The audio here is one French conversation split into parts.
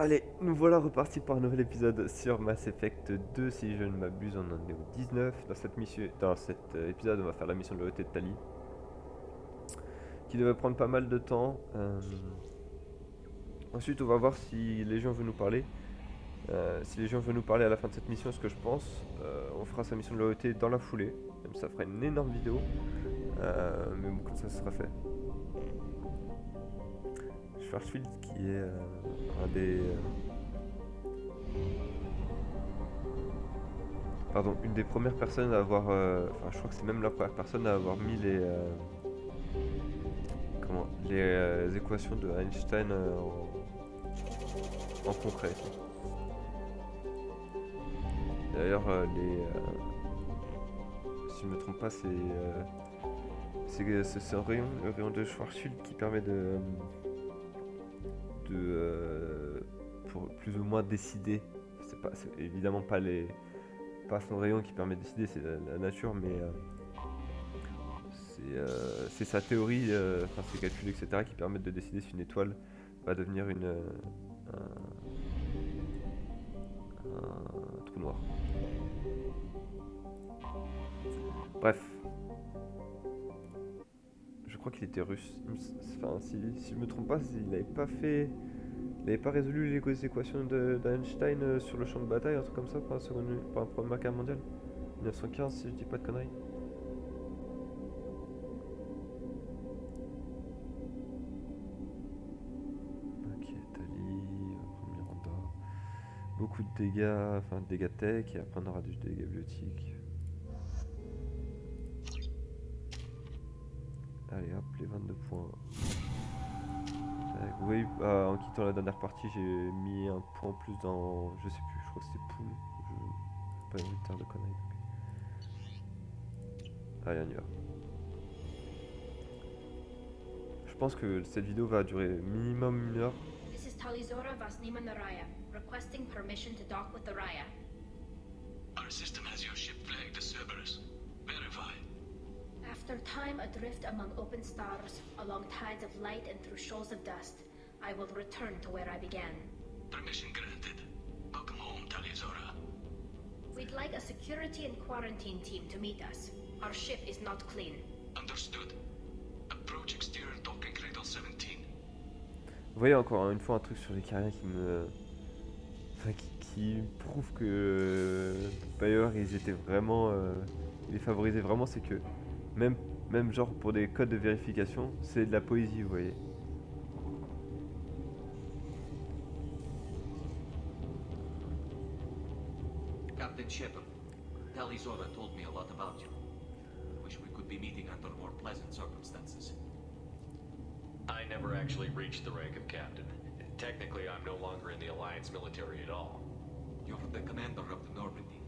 Allez, nous voilà repartis pour un nouvel épisode sur Mass Effect 2, si je ne m'abuse, on en est au 19. Dans cet épisode, on va faire la mission de Loyauté de Tali, qui devrait prendre pas mal de temps. Ensuite, on va voir si les gens veulent nous parler. Si les gens veulent nous parler à la fin de cette mission, ce que je pense, on fera sa mission de Loyauté dans la foulée. Même ça fera une énorme vidéo, mais bon, comme ça sera fait. Schwarzschild qui est un des... Pardon, une des premières personnes à avoir... Enfin, je crois que c'est même la première personne à avoir mis les... les équations de Einstein en concret. D'ailleurs, si je ne me trompe pas, c'est un rayon, le rayon de Schwarzschild qui permet pour plus ou moins décider. C'est évidemment pas son rayon qui permet de décider, c'est la nature, mais c'est sa théorie, ses calculs, etc., qui permettent de décider si une étoile va devenir un trou noir. Bref. Je crois qu'il était russe. Enfin, si je me trompe pas, il n'avait pas résolu les équations d'Einstein sur le champ de bataille, un truc comme ça, pour la Première Guerre mondiale. 1915, si je dis pas de conneries. Ok, Tali, premier Randa. Beaucoup de dégâts, enfin dégâts tech, et après on aura du dégâts biotiques. Allez hop, les 22 points. Vous voyez, en quittant la dernière partie, j'ai mis un point en plus dans... Je sais plus, je crois que c'était pool. Je n'ai pas envie de faire de conneries. Donc. Allez, on y va. Je pense que cette vidéo va durer minimum 1 heure. This is Talizora Vasnima Naraya, requesting permission to dock with the Raya. Our system has your ship flagged as Cerberus. Verify. After time adrift among open stars, along tides of light and through shoals of dust, I will return to where I began. Permission granted. Welcome home, Talizora. We'd like a security and quarantine team to meet us. Our ship is not clean. Understood. Approach exterior docking cradle 17. Vous voyez encore une fois un truc sur les carrières qui prouve que Bayer ils étaient vraiment... ils les favorisaient vraiment, c'est que même genre pour des codes de vérification, c'est de la poésie, vous voyez. Captain Shepard, Talizora told me a lot about you. I wish we could be meeting under more pleasant circumstances. I never actually reached the rank of captain. Technically, I'm no longer in the Alliance military at all. You're the commander of the Normandy,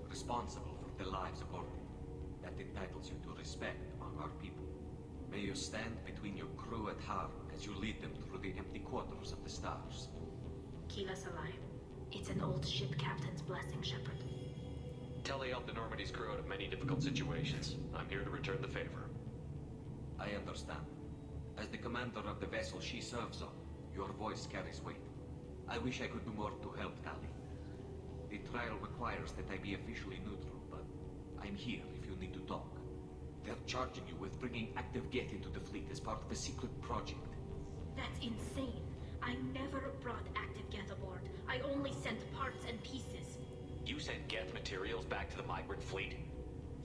responsible for the lives of all. That entitles you to respect among our people. May you stand between your crew and harm as you lead them through the empty quarters of the stars. Keep us alive. It's an old ship captain's blessing, Shepard. Telly helped the Normandy's crew out of many difficult situations. I'm here to return the favor. I understand. As the commander of the vessel she serves on, your voice carries weight. I wish I could do more to help Tali. The trial requires that I be officially neutral, but I'm here if you need to talk. They're charging you with bringing active Geth into the fleet as part of a secret project. That's insane. I never brought active Geth aboard. I only sent parts and pieces. You sent Geth materials back to the migrant fleet?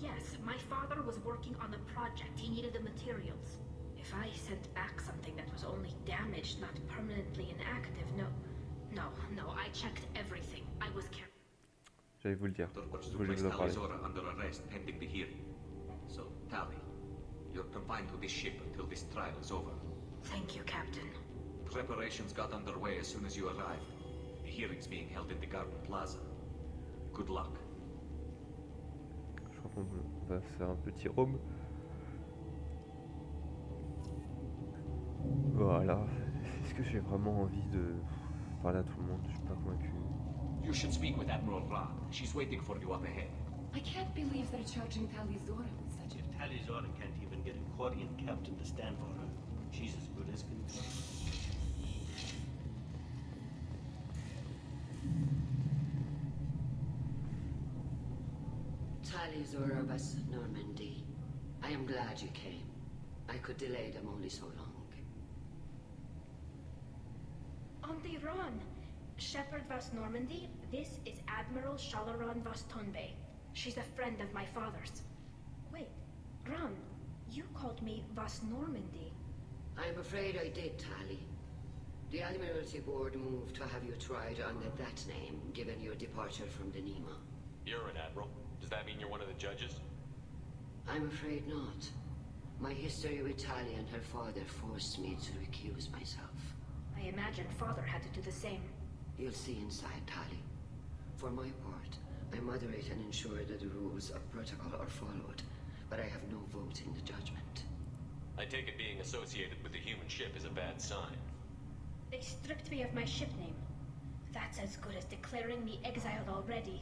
Yes, my father was working on a project. He needed the materials. If I sent back something that was only damaged, not permanently inactive, no, I checked everything. I was careful. J'allais vous le dire. To Je voulais place vous en parler. Talizora under arrest pending the hearing. So, Tali, you're confined to this ship until this trial is over. Thank you, Captain. Preparations got underway as soon as you arrived. The hearing's being held in the Garden Plaza. Good luck. Je crois qu'on va faire un petit roam. Voilà. Est-ce que j'ai vraiment envie de parler à tout le monde? Je suis pas convaincu. You should speak with Admiral Rod. She's waiting for you up ahead. I can't believe they're charging Talizora with such a... If Talizora can't even get a Quarian captain to stand for her, she's as good as can be. Talizor of us, Normandy. I am glad you came. I could delay them only so long. On the run! Shepard vas Normandy, this is Admiral Shalaron vas Tonbe. She's a friend of my father's. Wait, Ron, you called me vas Normandy. I'm afraid I did, Tali. The Admiralty Board moved to have you tried under that name, given your departure from the Nima. You're an admiral. Does that mean you're one of the judges? I'm afraid not. My history with Tali and her father forced me to recuse myself. I imagine father had to do the same. You'll see inside, Tali. For my part, I moderate and ensure that the rules of protocol are followed, but I have no vote in the judgment. I take it being associated with the human ship is a bad sign. They stripped me of my ship name. That's as good as declaring me exiled already.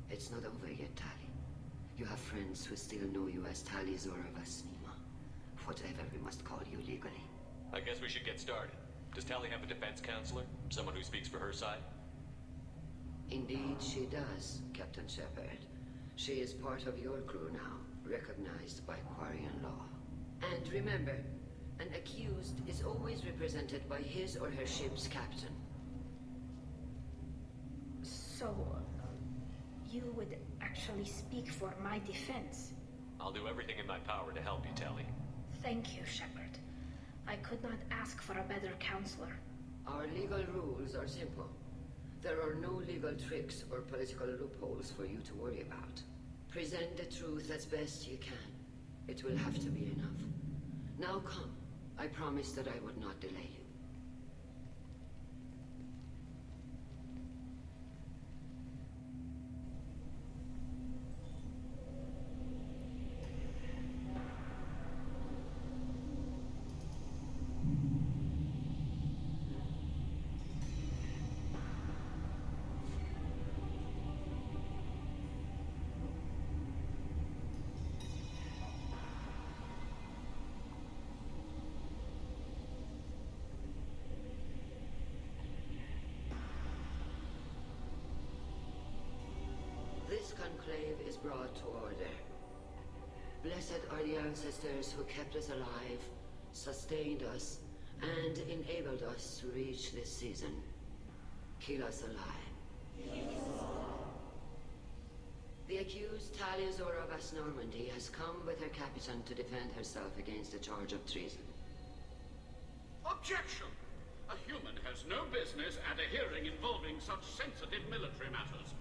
It's not over yet, Tali. You have friends who still know you as Tali Zora Vasnima. Whatever we must call you legally. I guess we should get started. Does Tali have a defense counselor? Someone who speaks for her side? Indeed, she does, Captain Shepard. She is part of your crew now, recognized by Quarian law. And remember, an accused is always represented by his or her ship's captain. So, you would actually speak for my defense? I'll do everything in my power to help you, Tali. Thank you, Shepard. I could not ask for a better counselor. Our legal rules are simple. There are no legal tricks or political loopholes for you to worry about. Present the truth as best you can. It will have to be enough. Now come. I promised that I would not delay you. This conclave is brought to order. Blessed are the ancestors who kept us alive, sustained us, and enabled us to reach this season. Keep us alive. The accused Talia Zora vas Normandy has come with her captain to defend herself against the charge of treason. Objection! A human has no business at a hearing involving such sensitive military matters.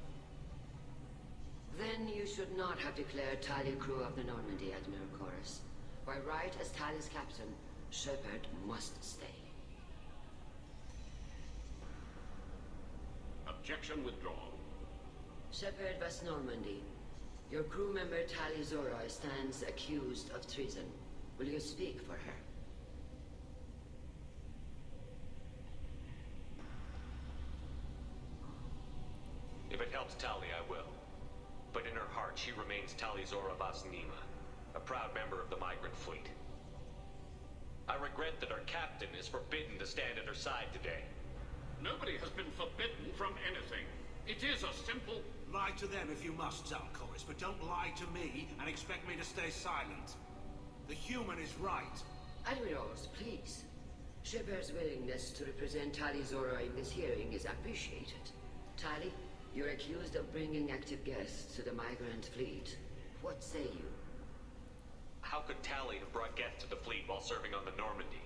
Then you should not have declared Tali crew of the Normandy, Admiral Chorus. By right as Tali's captain, Shepard must stay. Objection withdrawn. Shepard vas Normandy, your crew member Tali Zora stands accused of treason. Will you speak for her? If it helps Tali, I will. But in her heart, she remains Tali Zora vas Nima, a proud member of the migrant fleet. I regret that our captain is forbidden to stand at her side today. Nobody has been forbidden from anything. It is a simple... Lie to them if you must, Chorus, but don't lie to me and expect me to stay silent. The human is right. Admirals, please. Shepard's willingness to represent Tali Zora in this hearing is appreciated. Tali, you're accused of bringing active Geths to the migrant fleet. What say you? How could Tali have brought Geths to the fleet while serving on the Normandy?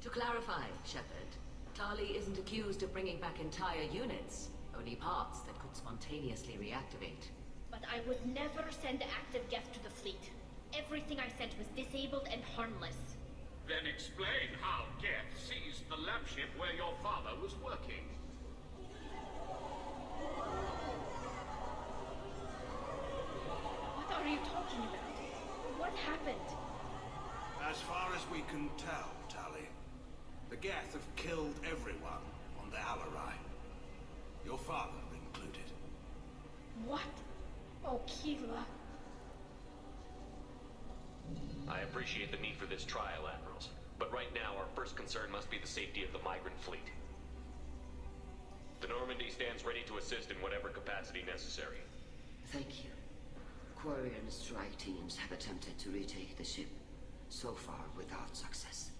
To clarify, Shepard, Tali isn't accused of bringing back entire units, only parts that could spontaneously reactivate. But I would never send active Geth to the fleet. Everything I sent was disabled and harmless. Then explain how Geth seized the lab ship where your father was working. What are you talking about? What happened? As far as we can tell, Tali, the Geth have killed everyone on the Alarai. Your father included. What? Oh, Keela. I appreciate the need for this trial, Admirals. But right now, our first concern must be the safety of the migrant fleet. The Normandy stands ready to assist in whatever capacity necessary. Thank you. Quarry and strike teams have attempted to retake the ship, so far without success.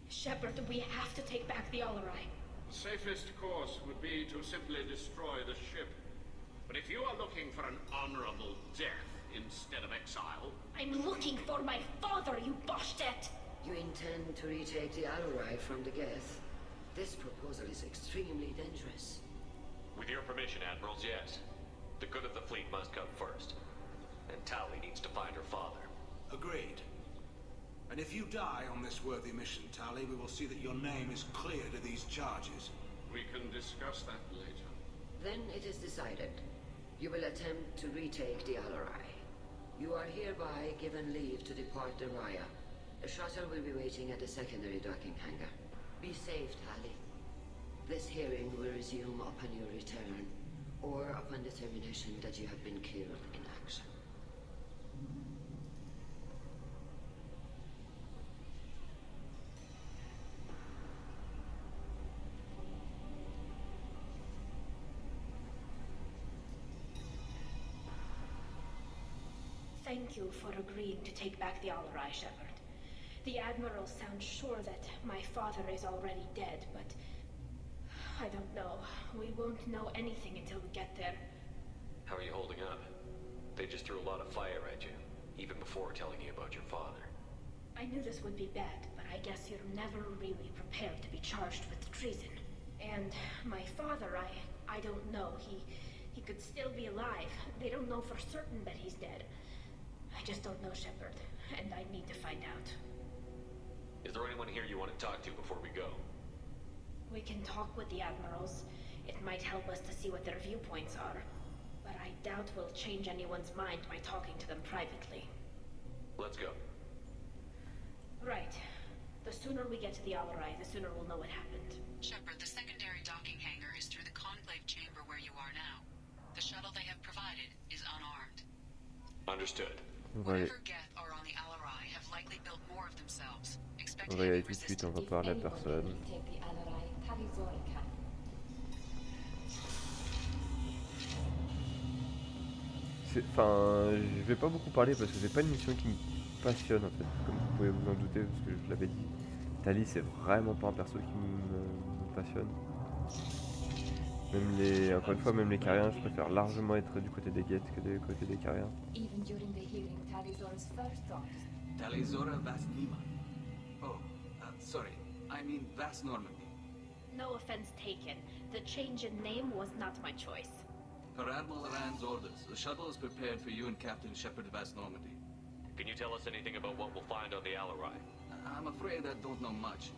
Shepard, we have to take back the Alarai. The safest course would be to simply destroy the ship. But if you are looking for an honorable death instead of exile... I'm looking for my father, you Boshtet! You intend to retake the Alarai from the Geths? This proposal is extremely dangerous. With your permission, Admirals, yes. The good of the fleet must come first. And Tali needs to find her father. Agreed. And if you die on this worthy mission, Tali, we will see that your name is cleared of these charges. We can discuss that later. Then it is decided. You will attempt to retake the Alarai. You are hereby given leave to depart the Raya. The shuttle will be waiting at the secondary docking hangar. Be safe, Tali. This hearing will resume upon your return, or upon determination that you have been killed in action. Thank you for agreeing to take back the Alarai, Shepard. The Admiral sounds sure that my father is already dead, but... I don't know. We won't know anything until we get there. How are you holding up? They just threw a lot of fire at you, even before telling you about your father. I knew this would be bad, but I guess you're never really prepared to be charged with treason. And my father, I don't know. He could still be alive. They don't know for certain that he's dead. I just don't know, Shepard, and I need to find out. Is there anyone here you want to talk to before we go? We can talk with the Admirals. It might help us to see what their viewpoints are. But I doubt we'll change anyone's mind by talking to them privately. Let's go. Right. The sooner we get to the Alarai, the sooner we'll know what happened. Shepard, the secondary docking hangar is through the conclave chamber where you are now. The shuttle they have provided is unarmed. Understood. Whatever Geth are on the Alarai have likely built more of themselves. Expect On va y aller heavy tout de suite, on resistance. va parler à personne. Enfin, je vais pas beaucoup parler parce que c'est pas une mission qui me passionne en fait, comme vous pouvez vous en douter, parce que je l'avais dit. Tali, c'est vraiment pas un perso qui me passionne. Même les, encore une fois, même les Cariens, je préfère largement être du côté des Geths que du côté des Cariens. Even during the hearing, Talizora's first thought. Talizora Vas Nima. Oh, sorry. I mean Vas Normandy. No offense taken. The change in name was not my choice. Per Admiral Rand's orders, the shuttle is prepared for you and Captain Shepard Vas Normandy. Can you tell us anything about what we'll find on the Alarai? I'm afraid I don't know much.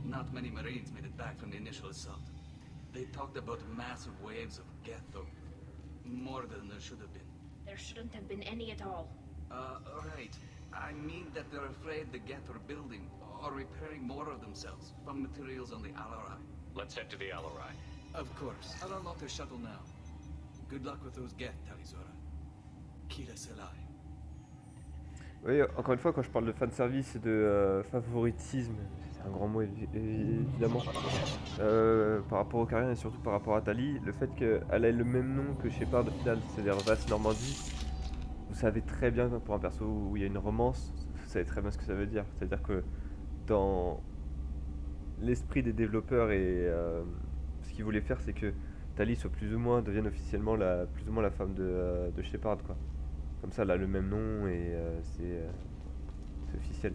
Not many Marines made it back from the initial assault. They talked about massive waves of Geth, though. More than there should have been. There shouldn't have been any at all. Right. I mean that they're afraid the Geth are building or repairing more of themselves from materials on the Alarai. Let's head to the Alarai. Of course. I'll unlock their shuttle now. Good luck with those Geth, Talizora. Kila Selai. Oui, encore une fois, quand je parle de fanservice et de favoritisme, c'est un grand mot évidemment, par rapport aux Cariens et surtout par rapport à Tali, le fait qu'elle ait le même nom que Shepard au final, c'est-à-dire Vas Normandie, vous savez très bien que pour un perso où il y a une romance, vous savez très bien ce que ça veut dire. C'est-à-dire que dans l'esprit des développeurs et ce qu'ils voulaient faire, c'est que Tali soit devienne officiellement plus ou moins la femme de Shepard, quoi. Comme ça, elle a le même nom et c'est officiel.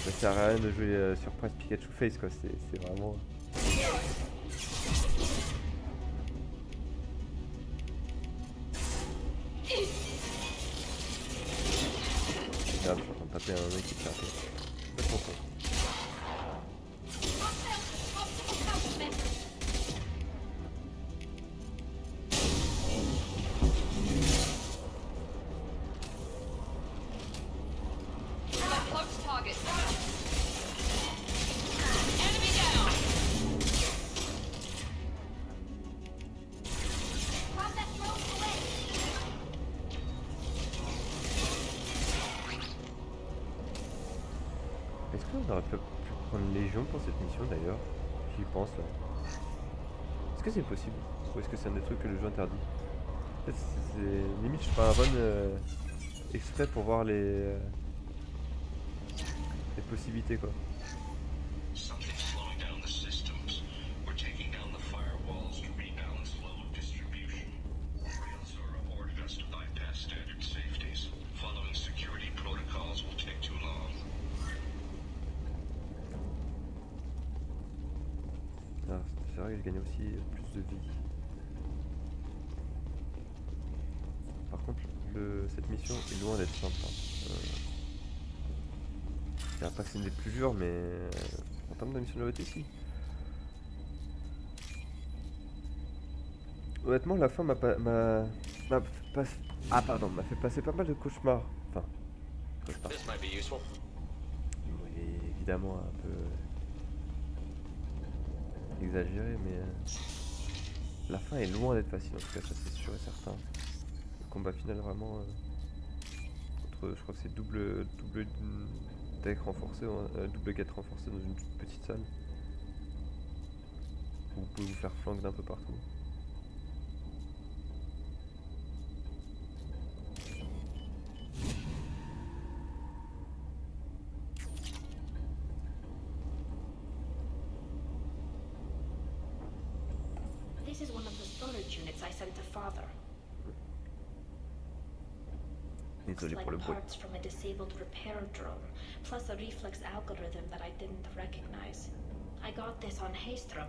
Ça sert à rien de jouer Surprise Pikachu Face, quoi. C'est vraiment... Merde, je suis en train de taper un mec qui tient. Je suis content. Est-ce qu'on aurait pu prendre Légion pour cette mission d'ailleurs? J'y pense là. que c'est possible? Ou est-ce que c'est un des trucs que le jeu interdit? En fait, limite je ferai un run exprès pour voir les possibilités quoi. Something's slowing down the systems. We're taking down the firewalls to rebalance flow of distribution. Rails are ordered us to bypass standard safeties. Following security protocols will take too long. Ah, c'est vrai que je gagne aussi plus de vie. Par contre, cette mission est loin d'être simple. Je dirais pas que c'est une des plus dures, mais en termes de mission de loyauté, si. Honnêtement, la fin m'a fait passer pas mal de cauchemars. Enfin, cauchemars. This might be useful. Oui, évidemment un peu exagéré, mais la fin est loin d'être facile. En tout cas, ça c'est sûr et certain. Le combat final vraiment entre, je crois que c'est double deck renforcé, double Geths renforcé dans une toute petite salle. Vous pouvez vous faire flanque d'un peu partout. This is one of the storage units I sent to Father. Looks Désolé pour le like bruit. parts from a disabled repair drone, plus a reflex algorithm that I didn't recognize. I got this on Haystrom.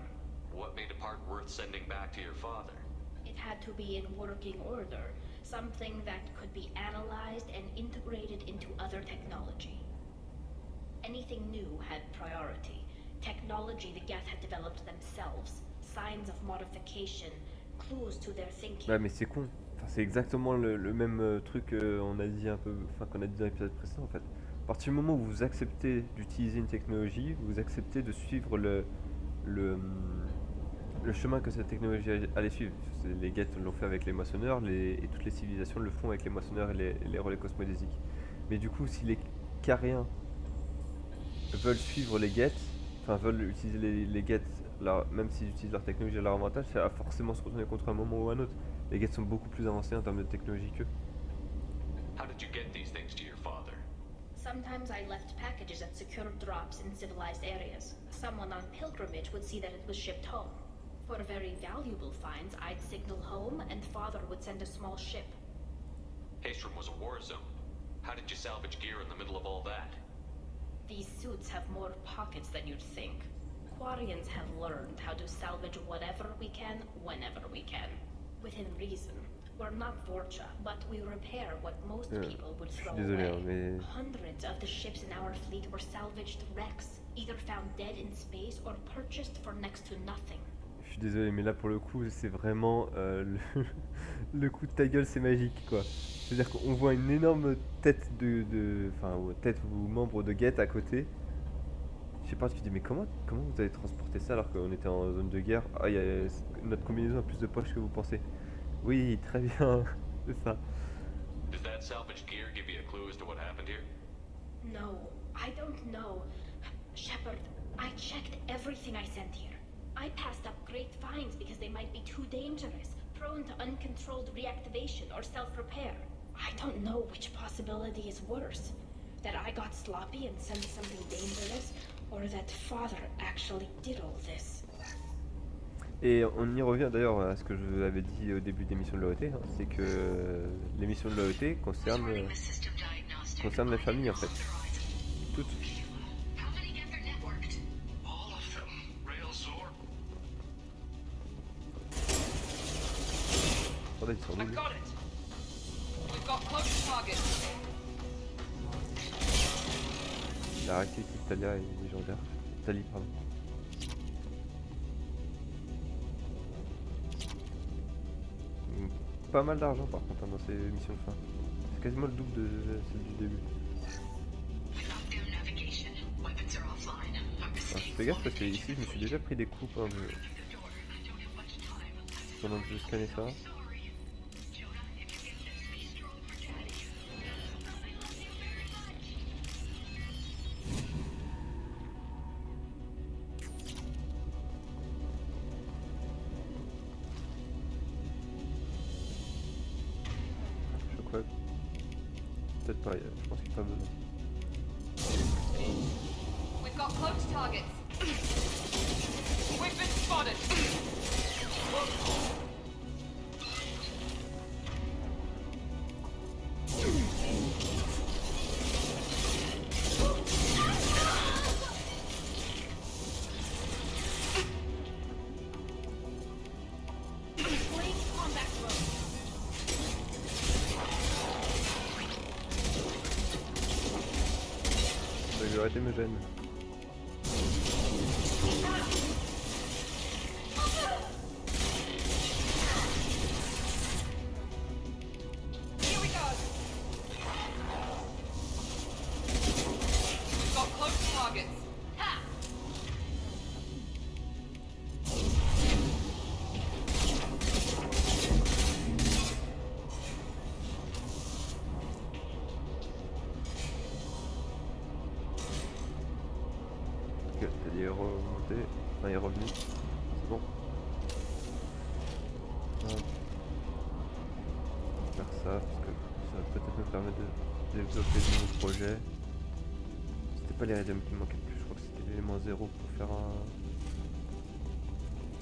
What made a part worth sending back to your father? It had to be in working order, something that could be analyzed and integrated into other technology. Anything new had priority. Technology the Geths had developed themselves, signs of modification, clues to their thinking. Ouais, mais c'est con. Enfin, c'est exactement le même truc qu'on a dit un peu, enfin qu'on a dit dans l'épisode précédent en fait. À partir du moment où vous acceptez d'utiliser une technologie, vous acceptez de suivre le chemin que cette technologie allait suivre. Les Geths l'ont fait avec les Moissonneurs, et toutes les civilisations le font avec les Moissonneurs et les relais cosmodésiques. Mais du coup, si les Cariens veulent suivre les Geths, enfin veulent utiliser les Geths, même s'ils utilisent leur technologie à leur avantage, ça va forcément se retourner contre un moment ou un autre. Les Geths sont beaucoup plus avancés en termes de technologie qu'eux. How did you get these things to your father? Sometimes I left packages at secure drops in civilized areas. Someone on pilgrimage would see that it was shipped home. For very valuable finds, I'd signal home and Father would send a small ship. Haystrom was a war zone. How did you salvage gear in the middle of all that? These suits have more pockets than you'd think. Quarians have learned how to salvage whatever we can, whenever we can. Within reason. We're not Vorcha, but we repair what most people would throw away. Mais... Hundreds of the ships in our fleet were salvaged wrecks, either found dead in space or purchased for next to nothing. Je suis désolé, mais là pour le coup, c'est vraiment le coup de ta gueule, c'est magique quoi. C'est-à-dire qu'on voit une énorme tête tête ou membre de Geths à côté. Shepard qui dit mais comment vous avez transporté ça alors qu'on était en zone de guerre? Ah, notre combinaison a plus de poches que vous pensez. Oui, très bien, c'est ça. Does that salvage gear give you a clue as to what happened here? No, I don't know. Shepard, I checked everything I sent here. I passed up great finds because they might be too dangerous, prone to uncontrolled reactivation or self-repair. I don't know which possibility is worse. That I got sloppy and sent something dangerous, or that Father actually did all this. Et on y revient d'ailleurs à ce que je vous avais dit au début des missions de loyauté, hein, c'est que les missions de loyauté concernent les familles en fait. Toutes. Attendez, ils sont nuls. La réactivité de Talia est légendaire. Tali, pardon. Pas mal d'argent par contre hein, dans ces missions de fin. C'est quasiment le double de celle du début. Alors, je fais gaffe parce que ici je me suis déjà pris des coups pendant que je scannais ça. pas, je pense qu'il n'y a pas besoin. We've got close targets. We've been spotted. Loyauté me gêne. Here we go. We've got close targets. Ha! Ok, t'as dit remonter, enfin il est revenu, c'est bon. Hop. Faire ça parce que ça va peut-être me permettre de développer de nouveaux projets. C'était pas les items qui me manquaient le plus, je crois que c'était l'élément 0 pour faire un...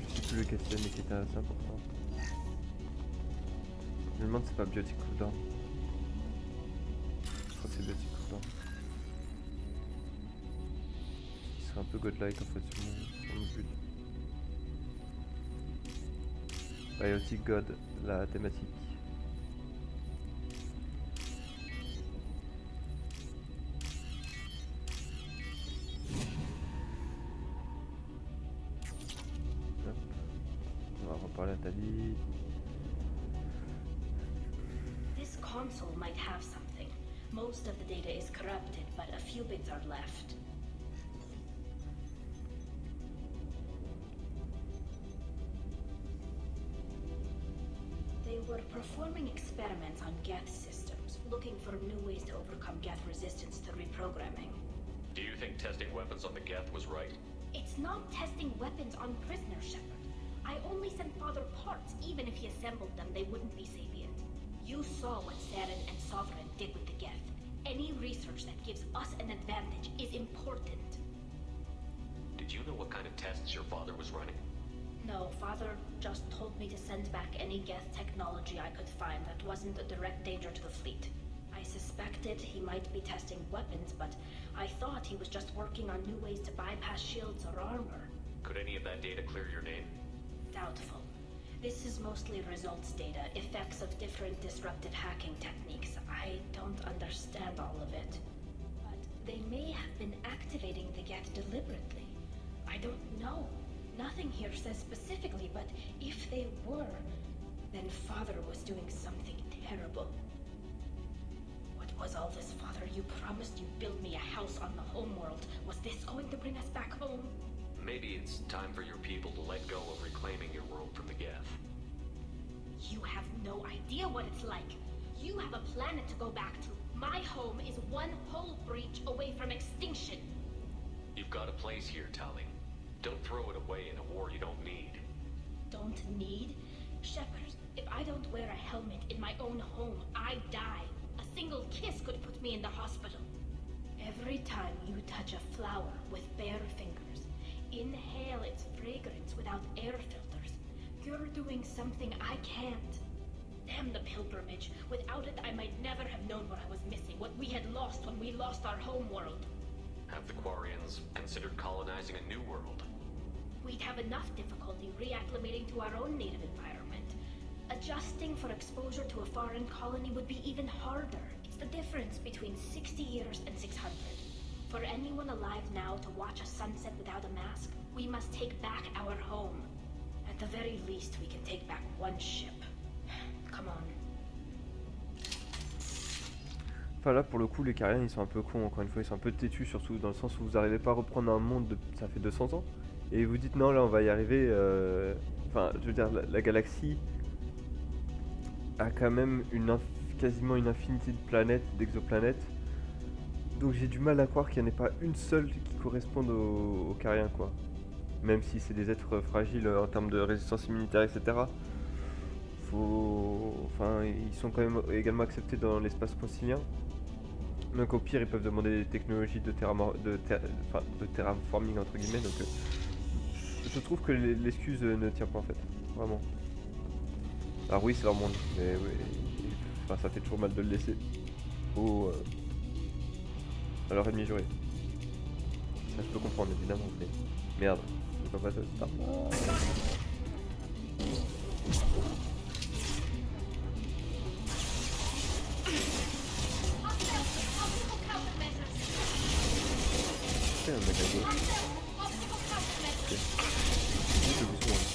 Je sais plus lequel c'est mais qui était assez important. Je me demande si c'est pas biotic cooldown. Je crois que c'est biotic cooldown. Un peu godlike en fait sur mon build. Biotic God, la thématique. Hop. On va reparler à Tali. This console might have something. Most of the data is corrupted, but a few bits are left. They were performing experiments on Geths systems, looking for new ways to overcome Geth resistance to reprogramming. Do you think testing weapons on the Geth was right? It's not testing weapons on prisoners, Shepard. I only sent Father parts. Even if he assembled them, they wouldn't be sapient. You saw what Saren and Sovereign did with the Geth. Any research that gives us an advantage is important. Did you know what kind of tests your father was running? No, Father just told me to send back any Geth technology I could find that wasn't a direct danger to the fleet. I suspected he might be testing weapons, but I thought he was just working on new ways to bypass shields or armor. Could any of that data clear your name? Doubtful. This is mostly results data, effects of different disruptive hacking techniques. I don't understand all of it. But they may have been activating the Geth deliberately. I don't know. Nothing here says specifically, but if they were, then Father was doing something terrible. What was all this, Father? You promised you'd build me a house on the homeworld. Was this going to bring us back home? Maybe it's time for your people to let go of reclaiming your world from the Geth. You have no idea what it's like. You have a planet to go back to. My home is one hull breach away from extinction. You've got a place here, Tali. Don't throw it away in a war you don't need. Don't need? Shepard, if I don't wear a helmet in my own home, I die. A single kiss could put me in the hospital. Every time you touch a flower with bare fingers, inhale its fragrance without air filters, you're doing something I can't. Damn the pilgrimage. Without it, I might never have known what I was missing, what we had lost when we lost our homeworld. Have the Quarians considered colonizing a new world? We'd have enough difficulty reacclimating to our own native environment. Adjusting for exposure to a foreign colony would be even harder. It's the difference between 60 years and 600. For anyone alive now to watch a sunset without a mask, we must take back our home. At the very least, we can take back one ship. Come on. Enfin là pour le coup les Cariens ils sont un peu cons encore une fois, ils sont un peu têtus surtout dans le sens où vous n'arrivez pas à reprendre un monde de... ça fait 200 ans et vous dites non là on va y arriver, enfin je veux dire la galaxie a quand même quasiment une infinité de planètes, d'exoplanètes, donc j'ai du mal à croire qu'il n'y en ait pas une seule qui corresponde aux Cariens quoi, même si c'est des êtres fragiles en termes de résistance immunitaire etc. Enfin, ils sont quand même également acceptés dans l'espace concilien. Donc au pire ils peuvent demander des technologies de, de terraforming entre guillemets, donc je trouve que l'excuse ne tient pas en fait, vraiment. Alors oui c'est leur monde, mais oui, enfin, ça fait toujours mal de le laisser à leur ennemi juré. Ça je peux comprendre évidemment, mais merde, je peux pas passer au start. Un mec à gauche. Ok. Je vous soigne.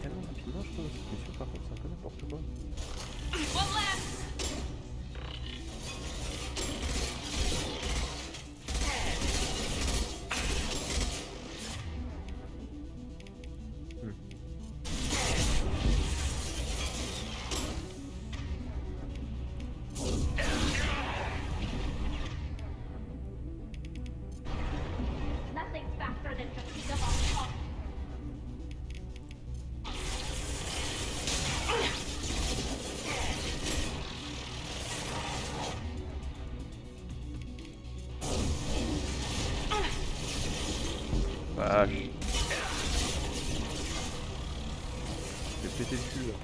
Tellement rapidement je trouve cette mission par contre c'est un peu n'importe quoi. Vache. Je vais péter le cul là.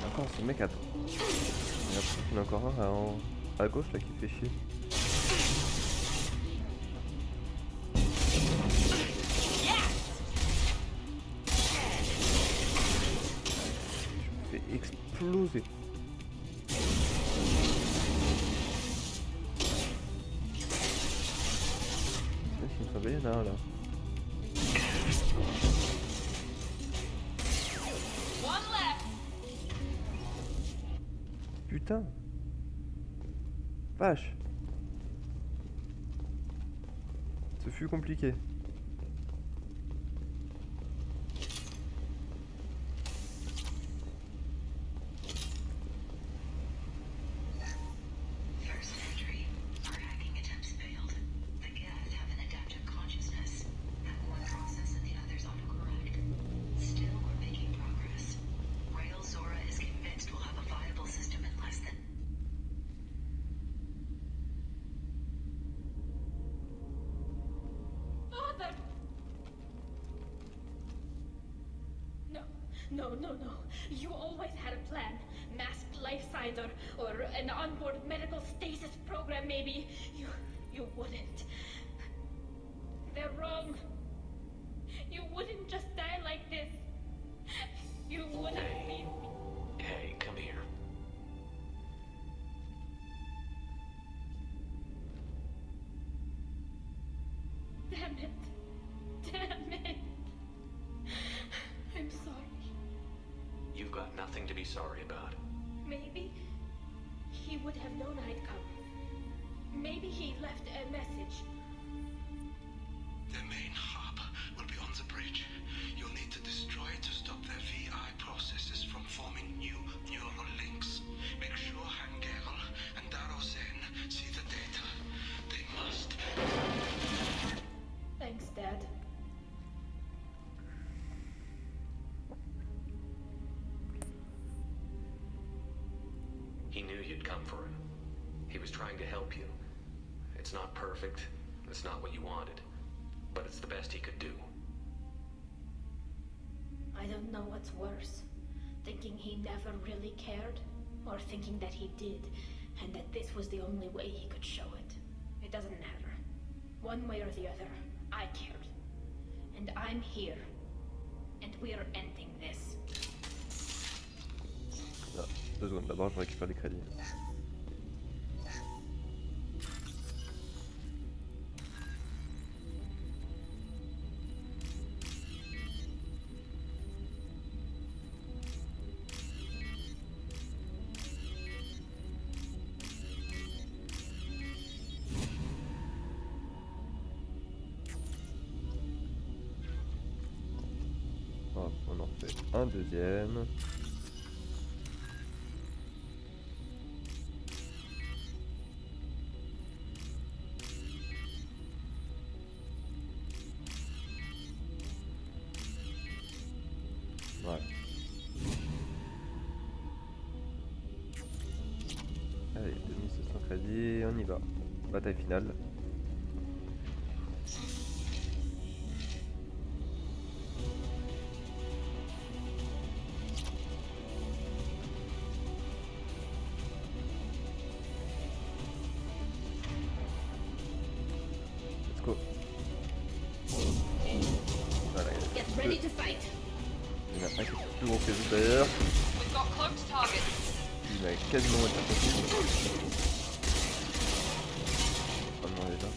Encore ce mec à... Il y en a encore un à gauche là qui fait chier. Je me fais exploser. Il y en a un là. Putain. Vache. Ce fut compliqué. No. You always had a plan. Masked life signs or an onboard medical stasis program maybe. You wouldn't. They're wrong. You wouldn't just die like this. You wouldn't leave me. Hey, come here. Damn it. I'm sorry. You've got nothing to be sorry about. Maybe he would have known I'd come. Maybe he left a message. Their main hub will be on the bridge. You'll need to destroy it to stop their VI processes from forming new neural links. Make sure Hangerl and Darosen see the data. They must. Thanks, Dad. He knew you'd come for him. He was trying to help you. It's not perfect. It's not what you wanted. But it's the best he could do. I don't know what's worse. Thinking he never really cared, or thinking that he did, and that this was the only way he could show it. It doesn't matter. One way or the other, I cared. And I'm here. And we're ending this. Ah, 2 secondes, d'abord je récupère les crédits. Hop, on en fait un deuxième. Voilà. Allez, 2700 crédits, on y va. Bataille finale. Let's go. Voilà, il y en a Ready to fight. il y en a un qui est plus gros que les autres d'ailleurs. We've got cloaked targets. Il va quasiment être impossible. Oh non, déjà.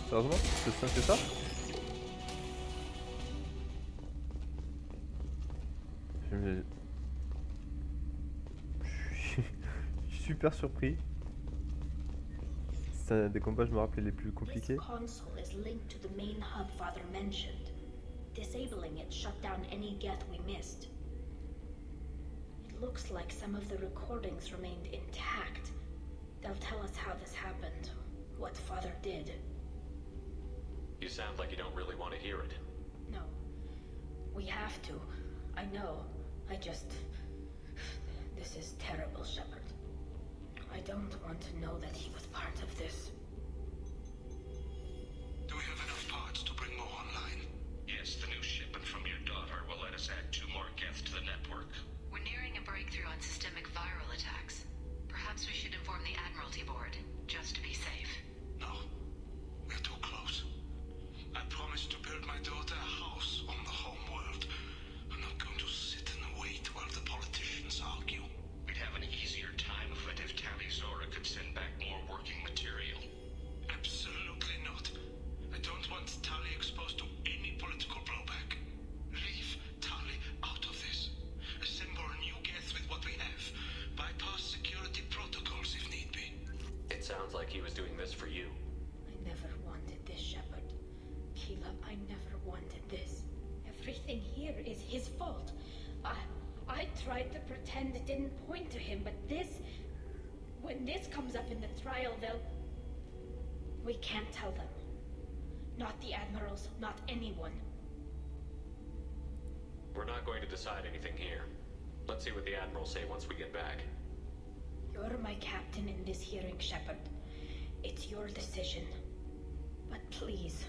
Sérieusement, c'est ça, c'est ça. Je suis super surpris. C'est un des combats, je me rappelle, les plus compliqués. This console is linked to the main hub Father mentioned. Disabling it shut down any Geth we missed. It looks like some of the recordings remained intact. They'll tell us how this happened, what Father did. You sound like you don't really want to hear it. No. We have to. I know. This is terrible, Shepard. I don't want to know that he was part of this. Do we have enough parts to bring more online? Yes, the new shipment from your daughter will let us add 2 more Geths to the network. We're nearing a breakthrough on systemic viral attacks. Perhaps we should inform the Admiralty Board, just to be safe. No. We're too close. I promised to build my daughter a house on the home world. I'm not going to sit and wait while the politicians argue. We'd have an easier time of it if Tali Zora could send back more working material. Absolutely not. I don't want Tali exposed to any political blowback. Leave Tali out of this. Assemble a new Geth with what we have. Bypass security protocols if need be. It sounds like he was doing this for you. I never wanted this, Shepard. Keela, I never wanted this. Everything here is his fault. I tried to pretend it didn't point to him, but this... When this comes up in the trial, they'll... We can't tell them. Not the Admirals, not anyone. We're not going to decide anything here. Let's see what the Admirals say once we get back. You're my captain in this hearing, Shepard. It's your decision. But please,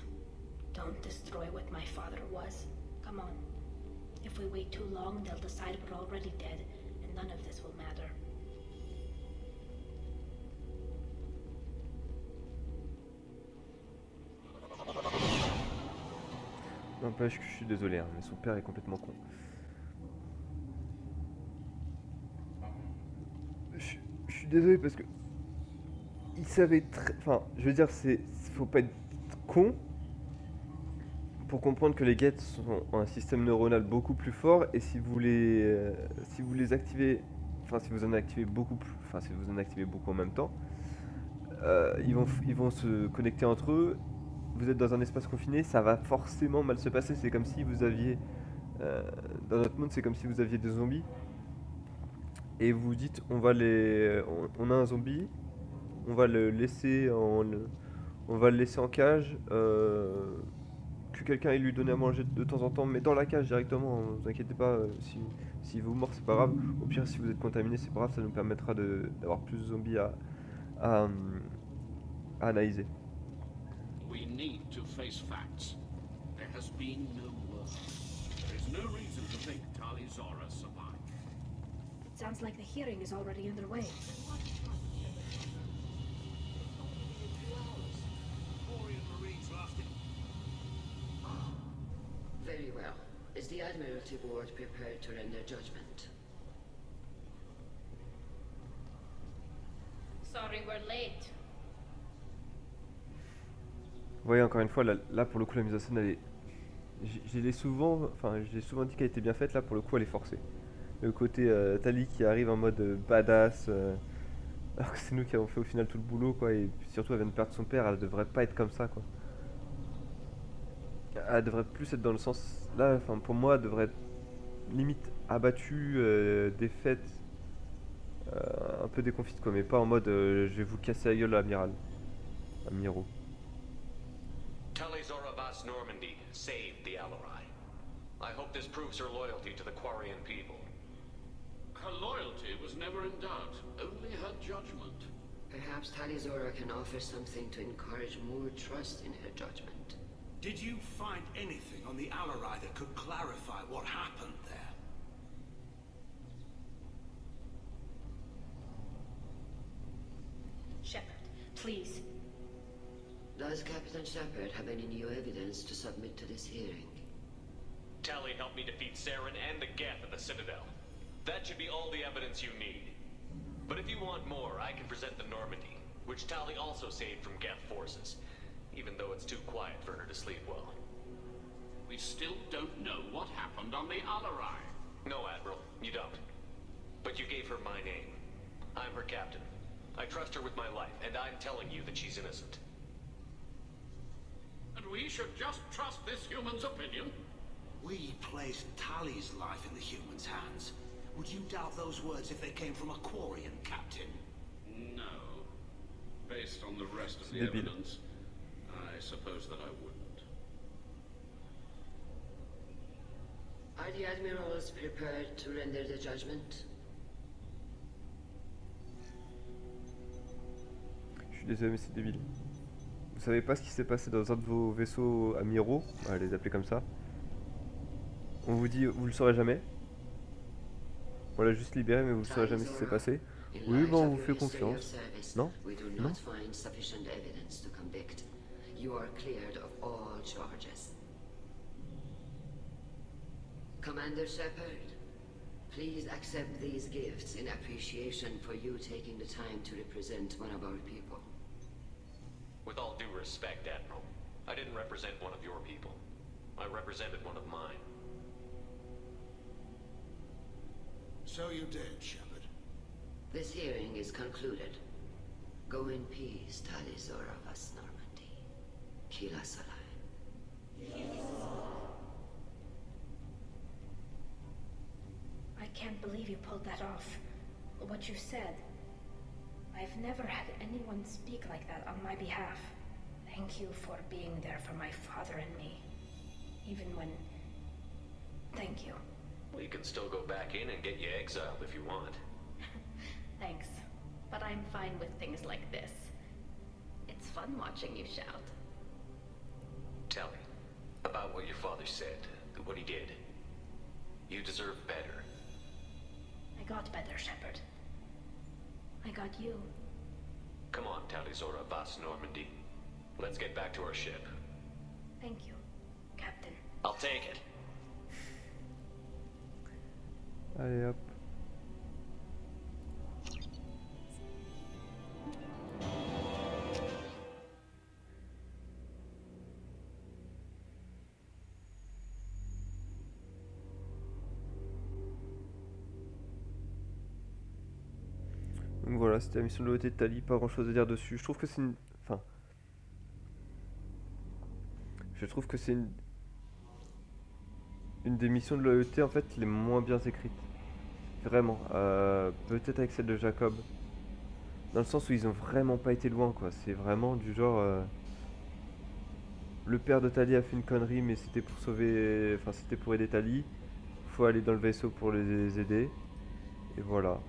don't destroy what my father was. Come on. If we wait too long, they'll decide we're already dead, and none of this will matter. N'empêche que je suis désolé, hein, mais son père est complètement con. Je suis désolé parce que il savait très... Enfin, je veux dire, faut pas être con pour comprendre que les Geths ont un système neuronal beaucoup plus fort, et si vous les activez, enfin si vous en activez beaucoup plus, enfin si vous en activez beaucoup en même temps, ils vont se connecter entre eux. Vous êtes dans un espace confiné, ça va forcément mal se passer. C'est comme si vous aviez dans notre monde, c'est comme si vous aviez des zombies et vous dites on a un zombie, on va le laisser en cage, que quelqu'un lui donne à manger de temps en temps, mais dans la cage directement, ne vous inquiétez pas, si vous mort c'est pas grave, au pire si vous êtes contaminé c'est pas grave, ça nous permettra d'avoir plus de zombies à analyser. We need to face facts. There has been no war. There is no reason to think Tali Zora survived. It sounds like the hearing is already underway. Very well. Is the Admiralty Board prepared to render judgment? Sorry we're late. Vous voyez, encore une fois, là pour le coup la mise en scène elle est... Je l'ai souvent dit qu'elle était bien faite, là pour le coup elle est forcée. le côté Tali qui arrive en mode badass, alors que c'est nous qui avons fait au final tout le boulot quoi, et puis surtout elle vient de perdre son père, elle devrait pas être comme ça quoi. Elle devrait plus être dans le sens, là, enfin pour moi elle devrait être limite abattue, défaite, un peu déconfite quoi, mais pas en mode je vais vous casser la gueule amiral, amiraux. Tali Zora Vas Normandy saved the Alarai. I hope this proves her loyalty to the Quarian people. Her loyalty was never in doubt, only her judgment. Perhaps Talizora can offer something to encourage more trust in her judgment. Did you find anything on the Alarai that could clarify what happened there? Shepard, please. Does Captain Shepard have any new evidence to submit to this hearing? Tali helped me defeat Saren and the Geth at the Citadel. That should be all the evidence you need. But if you want more, I can present the Normandy, which Tali also saved from Geth forces, even though it's too quiet for her to sleep well. We still don't know what happened on the Alarai. No, Admiral, you don't. But you gave her my name. I'm her captain. I trust her with my life, and I'm telling you that she's innocent. And we should just trust this human's opinion? We placed Tali's life in the human's hands. Would you doubt those words if they came from a Quarian, Captain? No. Based on the rest of the Débile. evidence, I suppose that I wouldn't. Are the admirals prepared to render the judgment? Je suis désolé mais c'est débile. Vous savez pas ce qui s'est passé dans un de vos vaisseaux amiraux, on va les appeler comme ça. On vous dit, vous le saurez jamais. On l'a juste libéré mais vous le saurez jamais ce qui s'est passé. Oui, bon, on vous fait confiance. Non? Non? Commander Shepard, please accept these gifts in appreciation for you taking the time to represent one of our people. With all due respect, Admiral, I didn't represent one of your people. I represented one of mine. So you did, Shepard. This hearing is concluded. Go in peace, Talizora Vas Normandy. Kila Salai. I can't believe you pulled that off. What you said. I've never had anyone speak like that on my behalf. Thank you for being there for my father and me. Even when... Thank you. Well, you can still go back in and get you exiled if you want. Thanks. But I'm fine with things like this. It's fun watching you shout. Tell me about what your father said, what he did. You deserve better. I got better, Shepard. I got you. Come on, Talizora Vas Normandy. Let's get back to our ship. Thank you, Captain. I'll take it. Allez hop. Donc voilà, c'était la mission de Loyauté de Tali, pas grand chose à dire dessus. Je trouve que c'est une... Enfin... Je trouve que c'est une des missions de Loyauté en fait les moins bien écrites. Vraiment. Peut-être avec celle de Jacob. Dans le sens où ils ont vraiment pas été loin quoi. C'est vraiment du genre... Le père de Tali a fait une connerie mais c'était pour sauver... Enfin c'était pour aider Tali. Faut aller dans le vaisseau pour les aider. Et voilà.